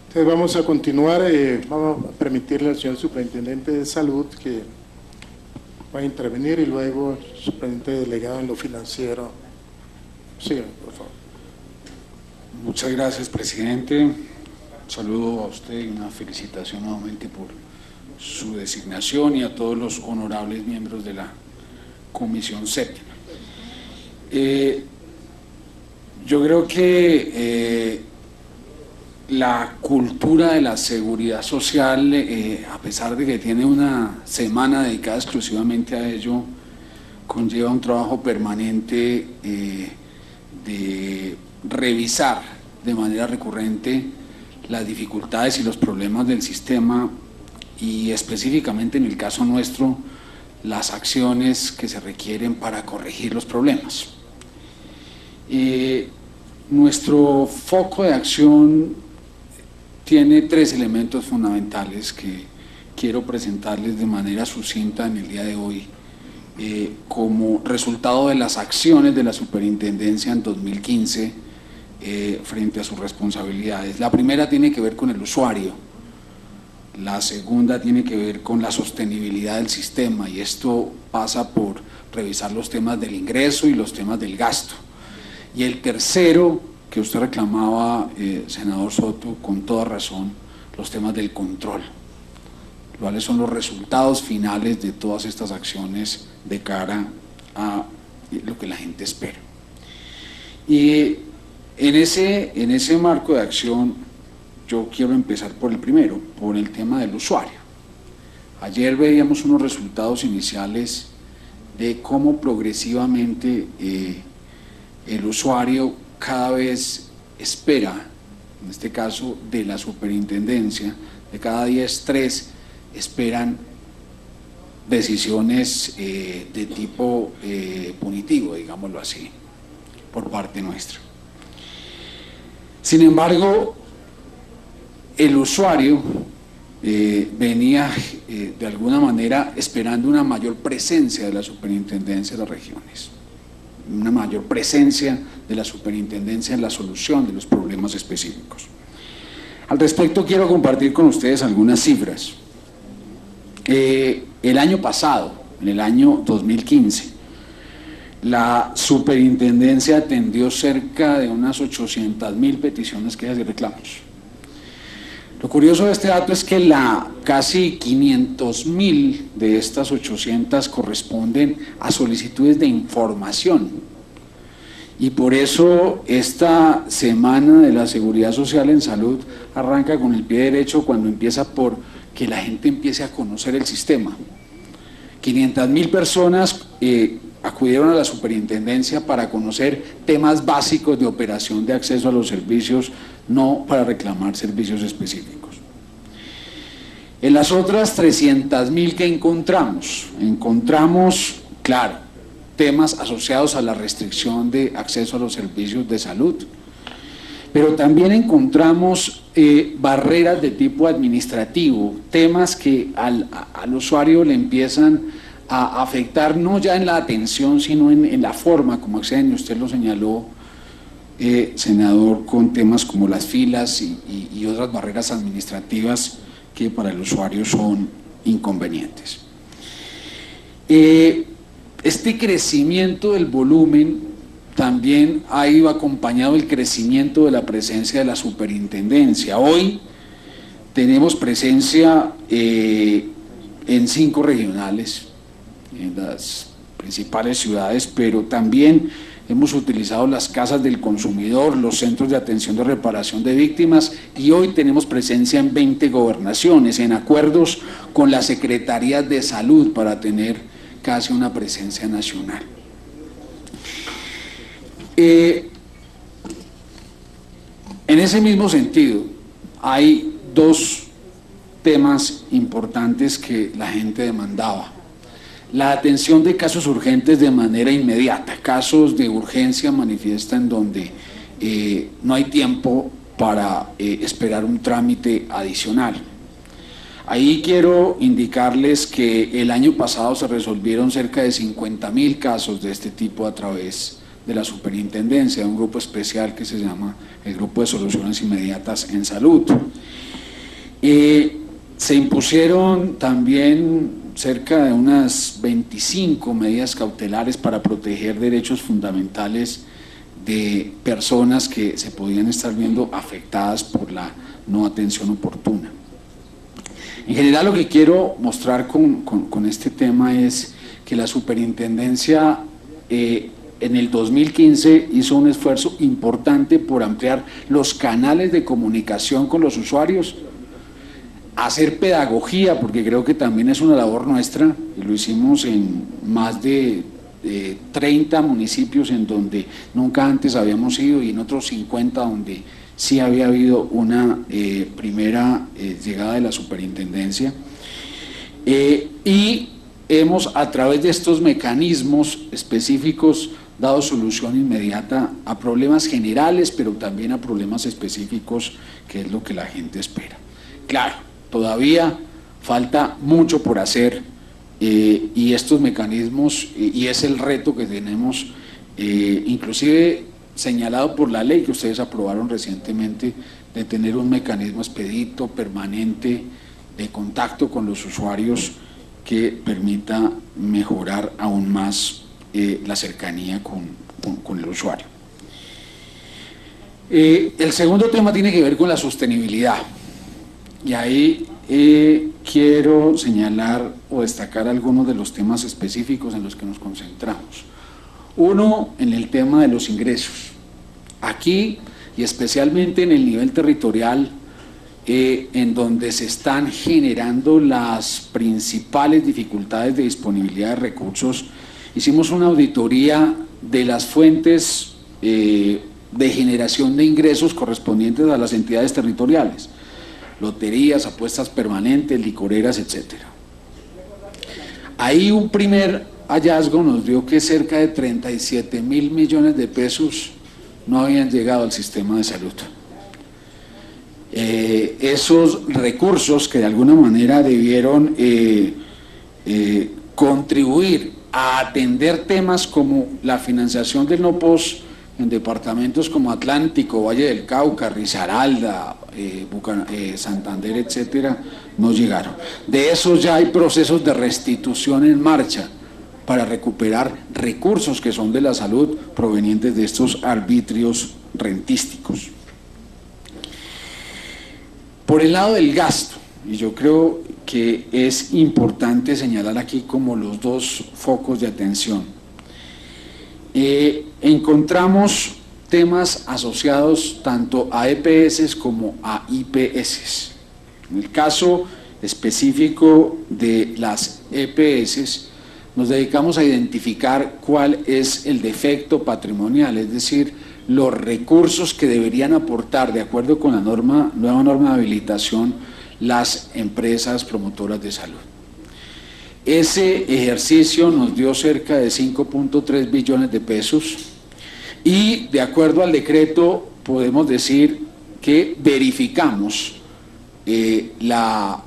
[SPEAKER 1] Entonces vamos a continuar. Vamos a permitirle al señor Superintendente de Salud que va a intervenir y luego el Superintendente Delegado en lo financiero. Sigan, por favor.
[SPEAKER 8] Muchas gracias, presidente. Un saludo a usted y una felicitación nuevamente por su designación y a todos los honorables miembros de la Comisión Séptima. Yo creo que la cultura de la seguridad social, a pesar de que tiene una semana dedicada exclusivamente a ello, conlleva un trabajo permanente de revisar de manera recurrente las dificultades y los problemas del sistema y específicamente en el caso nuestro las acciones que se requieren para corregir los problemas. Nuestro foco de acción tiene tres elementos fundamentales que quiero presentarles de manera sucinta en el día de hoy como resultado de las acciones de la Superintendencia en 2015 frente a sus responsabilidades. La primera tiene que ver con el usuario, la segunda tiene que ver con la sostenibilidad del sistema y esto pasa por revisar los temas del ingreso y los temas del gasto. Y el tercero, que usted reclamaba, senador Soto, con toda razón, los temas del control. ¿Cuáles son los resultados finales de todas estas acciones de cara a lo que la gente espera? Y en ese marco de acción yo quiero empezar por el primero, por el tema del usuario. Ayer veíamos unos resultados iniciales de cómo progresivamente el usuario cada vez espera, en este caso de la superintendencia, de cada 10, 3 esperan decisiones de tipo punitivo, digámoslo así, por parte nuestra. Sin embargo, el usuario venía de alguna manera esperando una mayor presencia de la superintendencia de las regiones, una mayor presencia de la superintendencia en la solución de los problemas específicos. Al respecto quiero compartir con ustedes algunas cifras. El año pasado, en el año 2015, la superintendencia atendió cerca de unas 800.000 peticiones, quejas y reclamos. Lo curioso de este dato es que casi 500.000 de estas 800 corresponden a solicitudes de información. Y por eso esta semana de la Seguridad Social en Salud arranca con el pie derecho cuando empieza por que la gente empiece a conocer el sistema. 500.000 personas acudieron a la superintendencia para conocer temas básicos de operación de acceso a los servicios, no para reclamar servicios específicos. En las otras 300.000 que encontramos, claro, temas asociados a la restricción de acceso a los servicios de salud, pero también encontramos barreras de tipo administrativo, temas que al usuario le empiezan a afectar no ya en la atención, sino en la forma como acceden, y usted lo señaló, senador, con temas como las filas y otras barreras administrativas que para el usuario son inconvenientes. Este crecimiento del volumen también ha ido acompañado del crecimiento de la presencia de la superintendencia. Hoy tenemos presencia en 5 regionales, en las principales ciudades, pero también hemos utilizado las casas del consumidor, los centros de atención de reparación de víctimas, y hoy tenemos presencia en 20 gobernaciones, en acuerdos con las secretarías de salud para tener casi una presencia nacional. En ese mismo sentido, hay 2 temas importantes que la gente demandaba. La atención de casos urgentes de manera inmediata, casos de urgencia manifiesta en donde no hay tiempo para esperar un trámite adicional. Ahí quiero indicarles que el año pasado se resolvieron cerca de 50.000 casos de este tipo a través de la superintendencia, de un grupo especial que se llama el Grupo de Soluciones Inmediatas en Salud. Se impusieron también cerca de unas 25 medidas cautelares para proteger derechos fundamentales de personas que se podían estar viendo afectadas por la no atención oportuna. En general, lo que quiero mostrar con este tema es que la superintendencia en el 2015 hizo un esfuerzo importante por ampliar los canales de comunicación con los usuarios, hacer pedagogía, porque creo que también es una labor nuestra, y lo hicimos en más de 30 municipios en donde nunca antes habíamos ido, y en otros 50 donde sí había habido una primera llegada de la superintendencia, y hemos, a través de estos mecanismos específicos, dado solución inmediata a problemas generales, pero también a problemas específicos, que es lo que la gente espera. Claro, todavía falta mucho por hacer, y estos mecanismos, y es el reto que tenemos, inclusive señalado por la ley que ustedes aprobaron recientemente, de tener un mecanismo expedito, permanente, de contacto con los usuarios, que permita mejorar aún más la cercanía con el usuario. El segundo tema tiene que ver con la sostenibilidad, y ahí quiero señalar o destacar algunos de los temas específicos en los que nos concentramos. Uno, en el tema de los ingresos. Aquí, y especialmente en el nivel territorial, en donde se están generando las principales dificultades de disponibilidad de recursos, hicimos una auditoría de las fuentes de generación de ingresos correspondientes a las entidades territoriales, loterías, apuestas permanentes, licoreras, etc. Ahí un primer hallazgo nos dio que cerca de 37.000 millones de pesos no habían llegado al sistema de salud. Esos recursos que de alguna manera debieron contribuir a atender temas como la financiación del NOPOS en departamentos como Atlántico, Valle del Cauca, Risaralda, Santander, etcétera, no llegaron. De esos ya hay procesos de restitución en marcha para recuperar recursos que son de la salud provenientes de estos arbitrios rentísticos. Por el lado del gasto, y yo creo que es importante señalar aquí como los dos focos de atención, encontramos temas asociados tanto a EPS como a IPS. En el caso específico de las EPS, nos dedicamos a identificar cuál es el defecto patrimonial, es decir, los recursos que deberían aportar, de acuerdo con la nueva norma de habilitación, las empresas promotoras de salud. Ese ejercicio nos dio cerca de 5.3 billones de pesos y, de acuerdo al decreto, podemos decir que verificamos la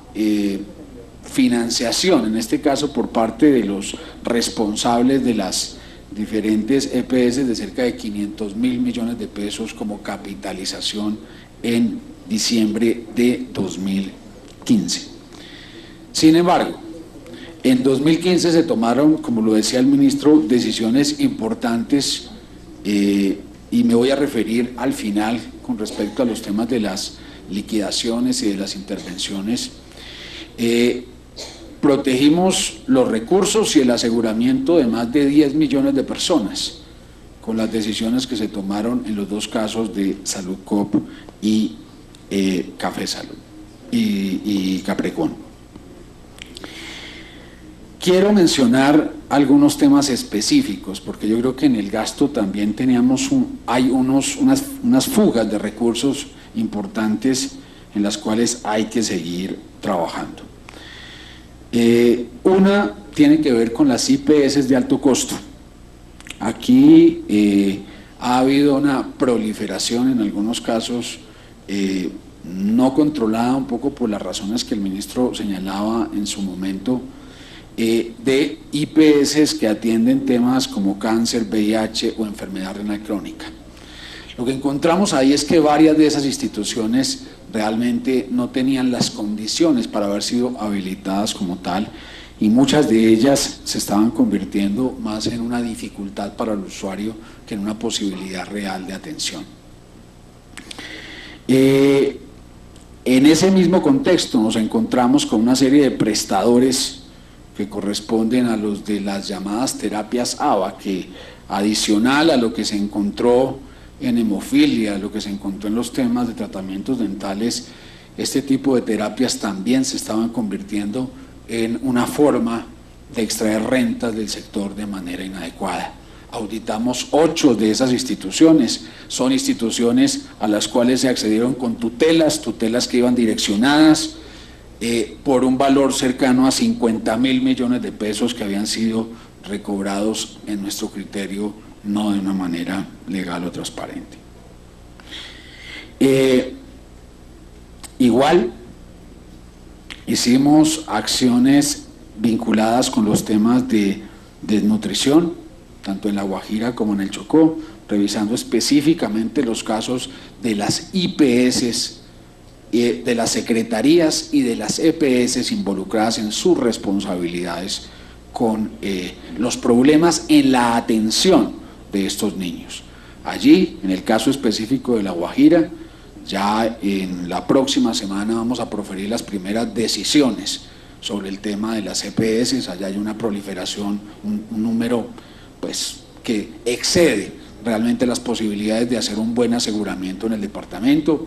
[SPEAKER 8] financiación, en este caso por parte de los responsables de las diferentes EPS, de cerca de 500.000 millones de pesos como capitalización en diciembre de 2015. Sin embargo, en 2015 se tomaron, como lo decía el ministro, decisiones importantes y me voy a referir al final con respecto a los temas de las liquidaciones y de las intervenciones. Protegimos los recursos y el aseguramiento de más de 10 millones de personas con las decisiones que se tomaron en los dos casos de Salud Coop y Café Salud y Caprecon. Quiero mencionar algunos temas específicos porque yo creo que en el gasto también hay unas fugas de recursos importantes en las cuales hay que seguir trabajando. Una tiene que ver con las IPS de alto costo. Aquí ha habido una proliferación en algunos casos no controlada, un poco por las razones que el ministro señalaba en su momento, de IPS que atienden temas como cáncer, VIH o enfermedad renal crónica. Lo que encontramos ahí es que varias de esas instituciones realmente no tenían las condiciones para haber sido habilitadas como tal y muchas de ellas se estaban convirtiendo más en una dificultad para el usuario que en una posibilidad real de atención. En ese mismo contexto nos encontramos con una serie de prestadores que corresponden a los de las llamadas terapias ABA, que adicional a lo que se encontró en hemofilia, lo que se encontró en los temas de tratamientos dentales, este tipo de terapias también se estaban convirtiendo en una forma de extraer rentas del sector de manera inadecuada. Auditamos 8 de esas instituciones, son instituciones a las cuales se accedieron con tutelas que iban direccionadas por un valor cercano a 50.000 millones de pesos que habían sido recobrados en nuestro criterio no de una manera legal o transparente. Igual hicimos acciones vinculadas con los temas de desnutrición, tanto en La Guajira como en el Chocó, revisando específicamente los casos de las IPS, de las secretarías y de las EPS involucradas en sus responsabilidades con los problemas en la atención de estos niños. Allí, en el caso específico de La Guajira, ya en la próxima semana vamos a proferir las primeras decisiones sobre el tema de las EPS. Allá hay una proliferación, un número pues que excede realmente las posibilidades de hacer un buen aseguramiento en el departamento.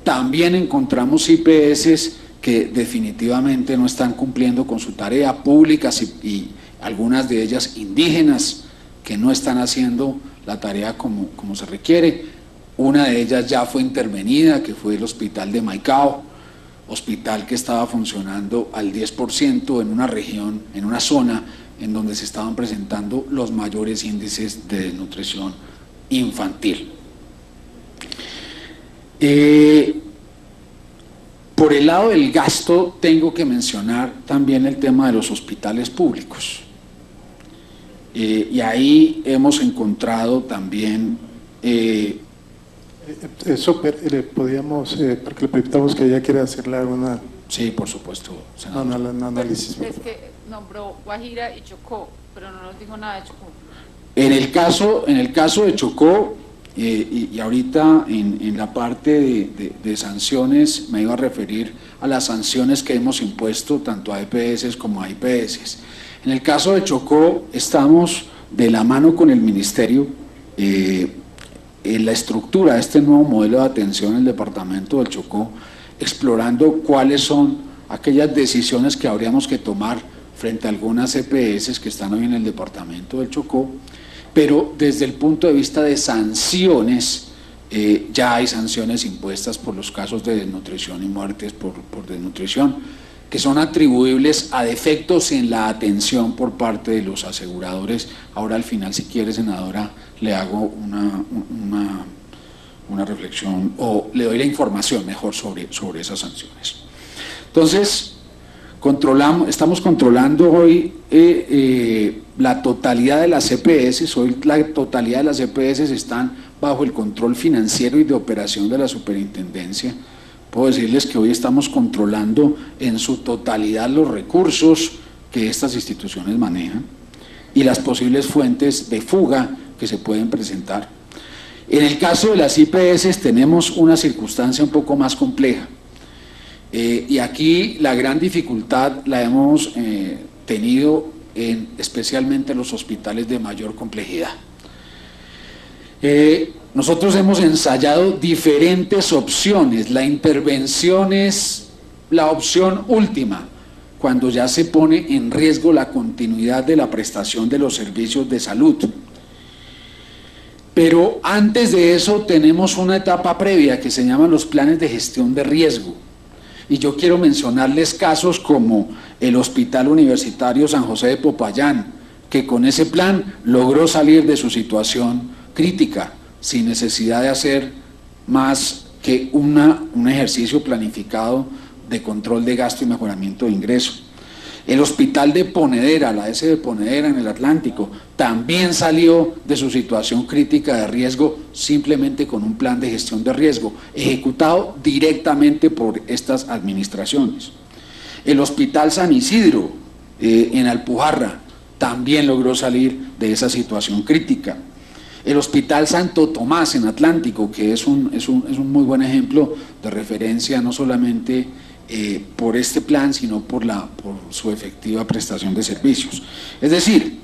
[SPEAKER 8] También encontramos IPS que definitivamente no están cumpliendo con su tarea, públicas y algunas de ellas indígenas que no están haciendo la tarea como se requiere. Una de ellas ya fue intervenida, que fue el hospital de Maicao, hospital que estaba funcionando al 10% en una región, en una zona en donde se estaban presentando los mayores índices de desnutrición infantil. Por el lado del gasto, tengo que mencionar también el tema de los hospitales públicos. Y ahí hemos encontrado también...
[SPEAKER 1] Eso le podíamos, porque le preguntamos que ella quiere hacerle una...
[SPEAKER 8] Sí, por supuesto.
[SPEAKER 1] Un análisis.
[SPEAKER 9] Es que nombró Guajira y Chocó, pero no nos dijo nada de Chocó.
[SPEAKER 8] En el caso de Chocó, y ahorita en la parte de sanciones me iba a referir a las sanciones que hemos impuesto tanto a EPS como a IPS. En el caso de Chocó estamos de la mano con el Ministerio en la estructura de este nuevo modelo de atención en el departamento del Chocó, explorando cuáles son aquellas decisiones que habríamos que tomar frente a algunas EPS que están hoy en el departamento del Chocó, pero desde el punto de vista de sanciones, ya hay sanciones impuestas por los casos de desnutrición y muertes por desnutrición, que son atribuibles a defectos en la atención por parte de los aseguradores. Ahora al final, si quiere, senadora, le hago una reflexión o le doy la información mejor sobre esas sanciones. Entonces, estamos controlando hoy la totalidad de las EPS. Hoy la totalidad de las EPS están bajo el control financiero y de operación de la superintendencia. Puedo decirles que hoy estamos controlando en su totalidad los recursos que estas instituciones manejan y las posibles fuentes de fuga que se pueden presentar. En el caso de las IPS tenemos una circunstancia un poco más compleja. Y aquí la gran dificultad la hemos tenido especialmente en los hospitales de mayor complejidad. Nosotros hemos ensayado diferentes opciones. La intervención es la opción última, cuando ya se pone en riesgo la continuidad de la prestación de los servicios de salud. Pero antes de eso tenemos una etapa previa que se llaman los planes de gestión de riesgo. Y yo quiero mencionarles casos como el Hospital Universitario San José de Popayán, que con ese plan logró salir de su situación crítica, sin necesidad de hacer más que un ejercicio planificado de control de gasto y mejoramiento de ingreso. El Hospital de Ponedera, la S de Ponedera en el Atlántico, también salió de su situación crítica de riesgo simplemente con un plan de gestión de riesgo, ejecutado directamente por estas administraciones. El Hospital San Isidro, en Alpujarra, también logró salir de esa situación crítica. El Hospital Santo Tomás en Atlántico, que es un muy buen ejemplo de referencia no solamente por este plan, sino por su efectiva prestación de servicios. Es decir,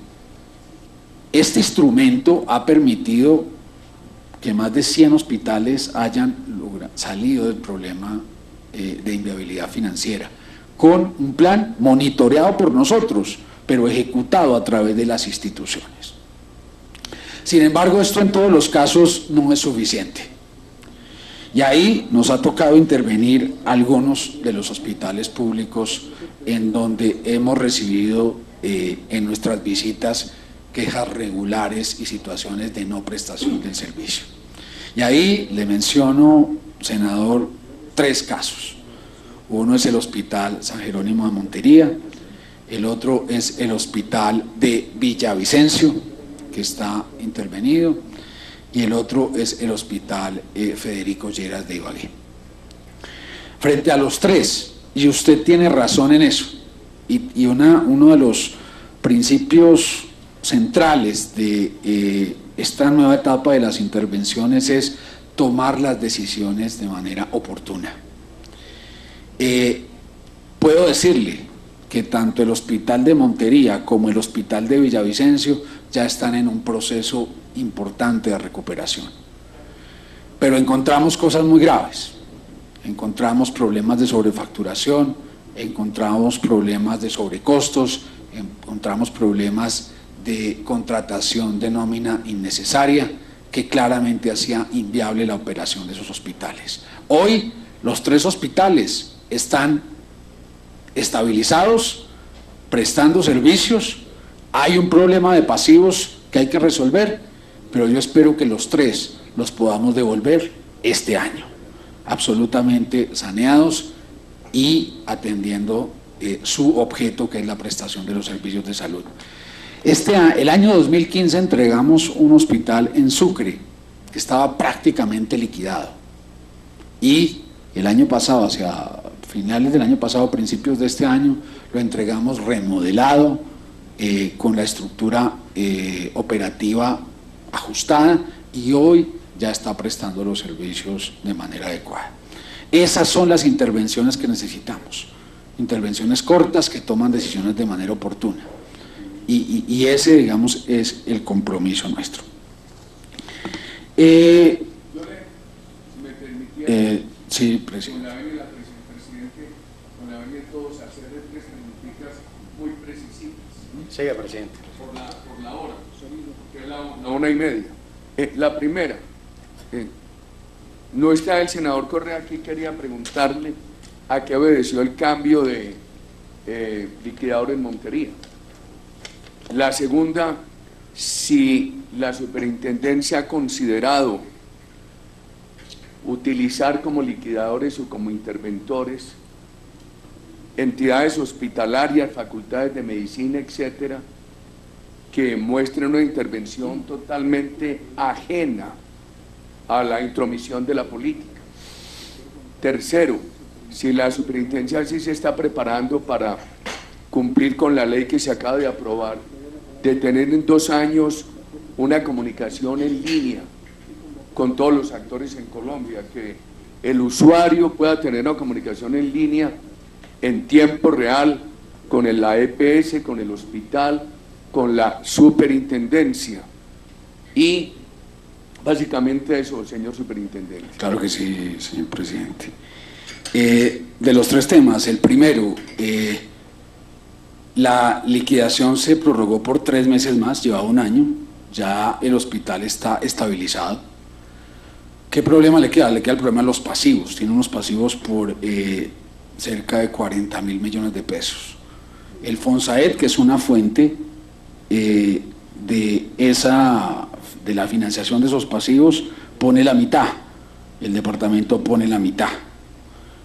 [SPEAKER 8] este instrumento ha permitido que más de 100 hospitales hayan salido del problema de inviabilidad financiera, con un plan monitoreado por nosotros, pero ejecutado a través de las instituciones. Sin embargo, esto en todos los casos no es suficiente. Y ahí nos ha tocado intervenir algunos de los hospitales públicos en donde hemos recibido en nuestras visitas quejas regulares y situaciones de no prestación del servicio. Y ahí le menciono, senador, 3 casos. Uno es el Hospital San Jerónimo de Montería, el otro es el Hospital de Villavicencio, que está intervenido, y el otro es el Hospital Federico Lleras de Ibagué. Frente a los 3, y usted tiene razón en eso, y uno de los principios centrales de esta nueva etapa de las intervenciones es tomar las decisiones de manera oportuna. Puedo decirle que tanto el Hospital de Montería como el Hospital de Villavicencio ya están en un proceso importante de recuperación. Pero encontramos cosas muy graves, encontramos problemas de sobrefacturación, encontramos problemas de sobrecostos, encontramos problemas de contratación de nómina innecesaria que claramente hacía inviable la operación de esos hospitales. Hoy los 3 hospitales están estabilizados, prestando servicios, hay un problema de pasivos que hay que resolver, pero yo espero que los 3 los podamos devolver este año, absolutamente saneados y atendiendo su objeto, que es la prestación de los servicios de salud. El año 2015 entregamos un hospital en Sucre que estaba prácticamente liquidado, y el año pasado, hacia finales del año pasado, principios de este año, lo entregamos remodelado, con la estructura operativa ajustada, y hoy ya está prestando los servicios de manera adecuada. Esas son las intervenciones que necesitamos, intervenciones cortas que toman decisiones de manera oportuna, y ese, digamos, es el compromiso nuestro. Sí, presidente. Con la venia todos hacer 3 preguntitas muy precisitas.
[SPEAKER 10] Siga, presidente.
[SPEAKER 8] Por la hora, que es la 1:30.
[SPEAKER 4] La primera, no está el senador Correa aquí, quería preguntarle a qué obedeció el cambio de liquidador en Montería. La segunda, si la superintendencia ha considerado utilizar como liquidadores o como interventores entidades hospitalarias, facultades de medicina, etcétera, que muestren una intervención totalmente ajena a la intromisión de la política. Tercero, si la superintendencia sí se está preparando para cumplir con la ley que se acaba de aprobar, de tener en 2 años una comunicación en línea con todos los actores en Colombia, que el usuario pueda tener una comunicación en línea en tiempo real con la EPS, con el hospital, con la superintendencia. Y básicamente eso, señor superintendente.
[SPEAKER 8] Claro que sí, señor presidente. De los 3 temas, el primero, la liquidación se prorrogó por 3 meses más, llevaba 1 año, ya el hospital está estabilizado. ¿Qué problema le queda? Le queda el problema de los pasivos, tiene unos pasivos por cerca de 40.000 millones de pesos. El FONSAED, que es una fuente de la financiación de esos pasivos, pone la mitad, el departamento pone la mitad.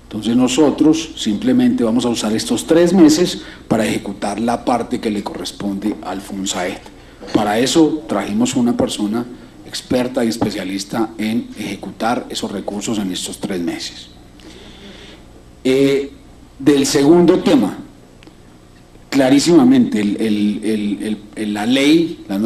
[SPEAKER 8] Entonces nosotros simplemente vamos a usar estos 3 meses para ejecutar la parte que le corresponde al FONSAED. Para eso trajimos una persona experta y especialista en ejecutar esos recursos en estos 3 meses. Del segundo tema, clarísimamente, la ley, la